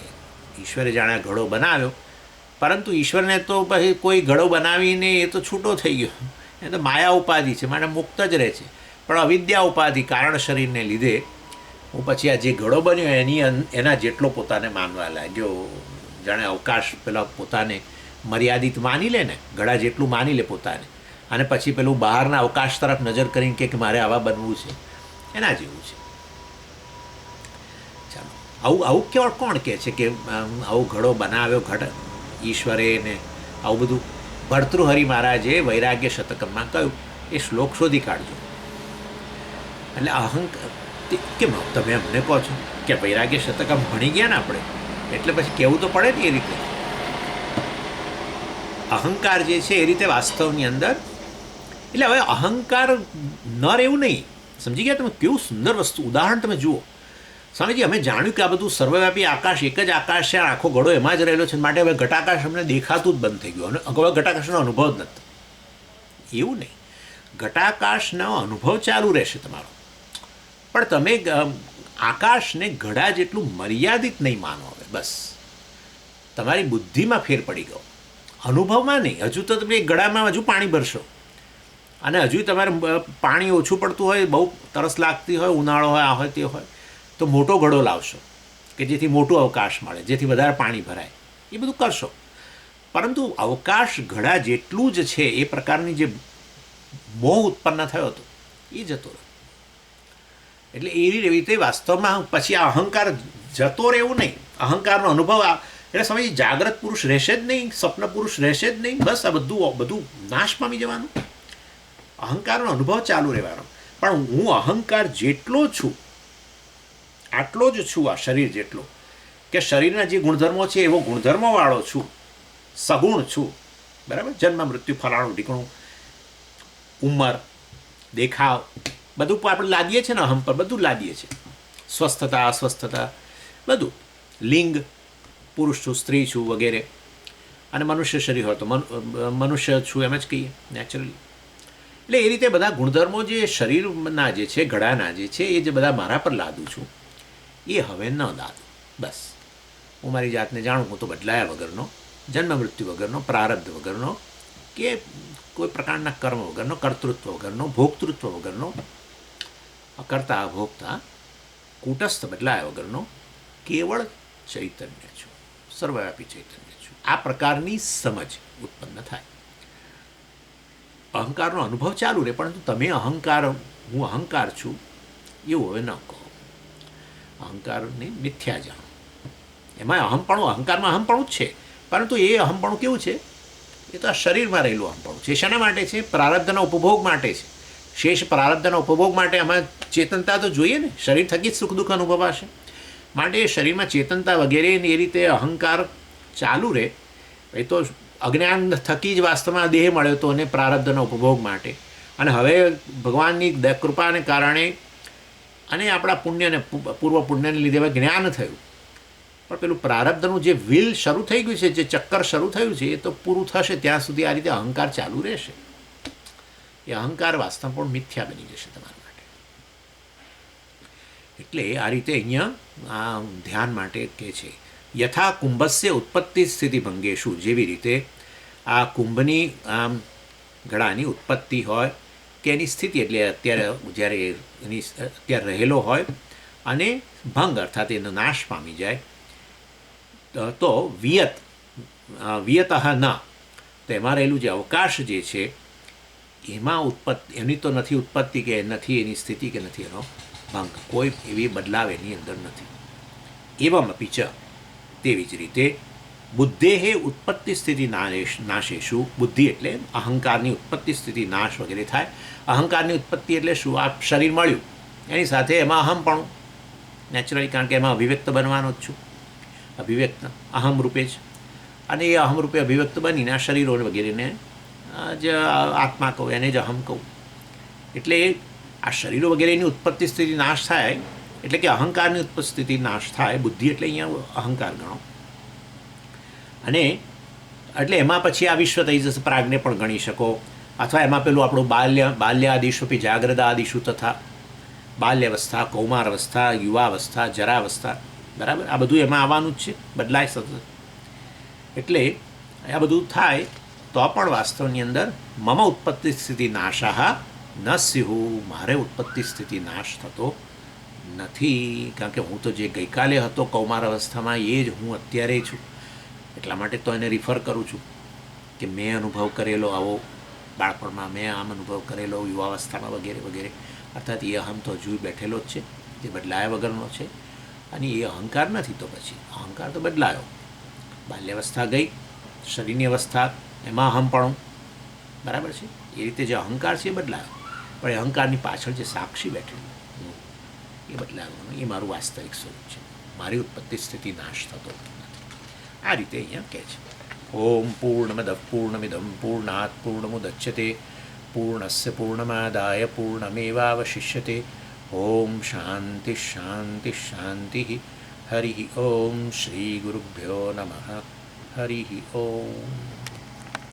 ઈશ્વરે જાણે ઘડો બનાવ્યો, પરંતુ ઈશ્વરને તો પછી કોઈ ઘડો બનાવીને એ તો છૂટો થઈ ગયો. એ તો માયા ઉપાધિ છે, માટે મુક્ત જ રહે છે. પણ અવિદ્યા ઉપાધિ, કારણ શરીરને લીધે હું પછી આ જે ઘડો બન્યો એના જેટલો પોતાને માનવા લાગ્યો. જાણે અવકાશ પેલા પોતાને મર્યાદિત માની લે ને, ઘડા જેટલું માની લે પોતાને, અને પછી પેલું બહારના અવકાશ તરફ નજર કરીને કે મારે આવા બનવું છે, એના જેવું છે. ચાલો, આવું કોણ કહે છે કે આવું ઘડો બનાવ્યો ઈશ્વરે ને આવું બધું? ભર્તૃહરિ મહારાજે વૈરાગ્ય શતકમાં કહ્યું. એ શ્લોક શોધી કાઢજો. એટલે કેમ તમે અમને કહો છો કે વૈરાગ્ય શતકમ ભણી ગયા ને આપણે, એટલે પછી કહેવું તો પડે ને એ રીતે. અહંકાર જે છે એ રીતે વાસ્તવની અંદર, એટલે હવે અહંકાર ન રહેવું નહીં. સમજી ગયા તમે? કેવું સુંદર વસ્તુ, ઉદાહરણ તમે જુઓ. સ્વામીજી, અમે જાણ્યું કે આ બધું સર્વવ્યાપી આકાશ એક જ આકાશ છે, આખો ઘડો એમાં જ રહેલો છે, માટે હવે ઘટાકાશ અમને દેખાતું જ બંધ થઈ ગયું, અને હવે ઘટાકાશનો અનુભવ જ નથી. એવું નહીં, ઘટાકાશનો અનુભવ ચાલુ રહેશે તમારો, પણ તમે આકાશને ઘડા જેટલું મર્યાદિત નહીં માનો. હવે બસ તમારી બુદ્ધિમાં ફેર પડી ગયો, અનુભવમાં નહીં. હજુ તો તમે ગળામાં હજુ પાણી ભરશો, અને હજુ તમારે પાણી ઓછું પડતું હોય, બહુ તરસ લાગતી હોય, ઉનાળો હોય, આ હોય તે હોય, તો મોટો ઘડો લાવશો કે જેથી મોટું અવકાશ મળે, જેથી વધારે પાણી ભરાય. એ બધું કરશો, પરંતુ અવકાશ ઘડા જેટલું જ છે એ પ્રકારની જે મોહ ઉત્પન્ન થયો હતો એ જતો રહ્યો. એટલે એ રીતે વાસ્તવમાં પછી આ અહંકાર જતો રહેવું નહીં, અહંકારનો અનુભવ. એટલે સમય જાગ્રત પુરુષ રહેશે જ નહીં, સ્વપ્ન પુરુષ રહેશે જ નહીં. બસ આ બધું નાશ પામી જવાનું, અહંકારનો અનુભવ ચાલુ રહેવાનો. પણ હું અહંકાર જેટલો છું આટલો જ છું, આ શરીર જેટલો, કે શરીરના જે ગુણધર્મો છે એવો ગુણધર્મોવાળો છું, સગુણ છું. બરાબર? જન્મ મૃત્યુ, ફલાણું ઢીકણું, ઉંમર, દેખાવ, બધું આપણે લાદીએ છીએ ને અહમ પર, બધું લાદીએ છીએ. સ્વસ્થતા, અસ્વસ્થતા, બધું. લિંગ, પુરુષ છું, સ્ત્રી છું વગેરે. અને મનુષ્ય શરીર હોય તો મનુષ્ય છું એમ જ કહીએ નેચરલી. એટલે એ રીતે બધા ગુણધર્મો જે શરીરના જે છે, ઘડાના જે છે, એ જે બધા મારા પર લાદું છું, એ હવે ન લાદું. બસ હું મારી જાતને જાણું, હું તો બદલાયા વગરનો, જન્મ મૃત્યુ વગરનો, પ્રારબ્ધ વગરનો, કે કોઈ પ્રકારના કર્મ વગરનો, કર્તૃત્વ વગરનો, ભોક્તૃત્વ વગરનો, અકર્તા અભોક્તા, કૂટસ્થ બદલાયા વગરનો કેવળ ચૈતન્ય છું. સર્વવ્યાપી ચૈતન્ય છું. આ પ્રકારની સમજ ઉત્પન્ન થાય. અહંકારનો અનુભવ ચાલુ રહે, પરંતુ તમે અહંકાર, હું અહંકાર છું એવું હવે ન કહો. અહંકારને મિથ્યા જાણો. એમાં અહમપણું, અહંકારમાં અહમપણું જ છે, પરંતુ એ અહમપણું કેવું છે? એ તો આ શરીરમાં રહેલું અહમપણું છે. શાના માટે છે? પ્રારબ્ધના ઉપભોગ માટે છે. શેષ પ્રારબ્ધના ઉપભોગ માટે આમાં ચેતનતા તો જોઈએ ને. શરીર થકી જ સુખ દુઃખ અનુભવાશે. માટે શરીરમાં ચેતનતા વગેરે એ રીતે અહંકાર ચાલુ રહે. એ તો અજ્ઞાન થકી જ વાસ્તવમાં દેહ મળ્યો હતો અને પ્રારબ્ધના ઉપભોગ માટે. અને હવે ભગવાનની કૃપાને કારણે અને આપણા પુણ્યને, પૂર્વ પુણ્યને લીધે હવે જ્ઞાન થયું. પણ પેલું પ્રારબ્ધનું જે વ્હીલ શરૂ થઈ ગયું છે, જે ચક્કર શરૂ થયું છે, એ તો પૂરું થશે ત્યાં સુધી આ રીતે અહંકાર ચાલુ રહેશે. એ અહંકાર વાસ્તવમાં પણ મિથ્યા બની જશે તમારા માટે. એટલે આ રીતે અહીંયા આ ધ્યાન માટે કહે છે, યથા કુંભસ્ય ઉત્પત્તિ સ્થિતિ ભંગેશું. જેવી રીતે આ કુંભની આમ ઘડાની ઉત્પત્તિ હોય કે એની સ્થિતિ, એટલે અત્યારે જ્યારે એની અત્યારે રહેલો હોય અને ભંગ અર્થાત એનો નાશ પામી જાય, તો વિયત ન, તો એમાં રહેલું જે અવકાશ જે છે એમાં ઉત્પત્તિ, એની તો નથી ઉત્પત્તિ કે નથી એની સ્થિતિ કે નથી એનો ભંગ, કોઈ એવી બદલાવ એની અંદર નથી. એવમ અપી ચ, તેવી જ રીતે બુદ્ધેહે ઉત્પત્તિ સ્થિતિ નાશેશું. બુદ્ધિ એટલે અહંકારની ઉત્પત્તિ સ્થિતિ નાશ વગેરે થાય. અહંકારની ઉત્પત્તિ એટલે શું? આ શરીર મળ્યું, એની સાથે એમાં અહમપણું નેચરલી, કારણ કે એમાં અભિવ્યક્ત બનવાનો જ છું. અભિવ્યક્ત અહમ રૂપે જ, અને એ અહમ રૂપે અભિવ્યક્ત બનીને આ શરીરો વગેરેને જે આત્મા કહું, એને જ અહમ કહું. એટલે આ શરીરો વગેરેની ઉત્પત્તિ સ્થિતિ નાશ થાય, એટલે કે અહંકારની ઉત્પત્તિ સ્થિતિ નાશ થાય. બુદ્ધિ એટલે અહીંયા અહંકાર ગણો. અને એટલે એમાં પછી આ વિશ્વ તેજસ પ્રાગને પણ ગણી શકો, અથવા એમાં પેલું આપણું બાલ્યાદિશુ જાગ્રત આદિશુ તથા બાલ્યાવસ્થા, કૌમારાવસ્થા, યુવાવસ્થા, જરાવસ્થા, બરાબર, આ બધું એમાં આવવાનું જ છે, બદલાય સતત. એટલે આ બધું થાય તો પણ વાસ્તવની અંદર મમ ઉત્પત્તિ સ્થિતિ નાશાહ ન સ્યુઃ, મારે ઉત્પત્તિ સ્થિતિ નાશ થતો નથી. કારણ કે હું તો જે ગઈકાલે હતો કૌમાર અવસ્થામાં એ જ હું અત્યારે છું. એટલા માટે તો એને રિફર કરું છું કે મેં અનુભવ કરેલો આવો બાળપણમાં, મેં આમ અનુભવ કરેલો યુવાવસ્થામાં વગેરે વગેરે. અર્થાત એ અહમ તો હજુ બેઠેલો જ છે, તે બદલાયા વગરનો છે. અને એ અહંકાર નથી, તો પછી અહંકાર તો બદલાયો. બાલ્યાવસ્થા ગઈ, શરીરની અવસ્થા, એમાં અહમપણું, બરાબર છે. એ રીતે જે અહંકાર છે એ બદલાયો, પણ એ અહંકારની પાછળ જે સાક્ષી બેઠેલું એ બદલાવાનું, એ મારું વાસ્તવિક સ્વરૂપ છે. મારી ઉત્પત્તિ સ્થિતિ નાશ થતો નથી. આ રીતે અહીંયા કહે છે. ઓમ પૂર્ણમદ પૂર્ણમિદમ પૂર્ણાત પૂર્ણમુદચ્યતે પૂર્ણસ્ય પૂર્ણમાદાય પૂર્ણમેવાવશિષ્યતે. ઓમ શાંતિ શાંતિ શાંતિ. હરિ ઓમ શ્રી ગુરુભ્યો નમઃ. હરિ ઓમ.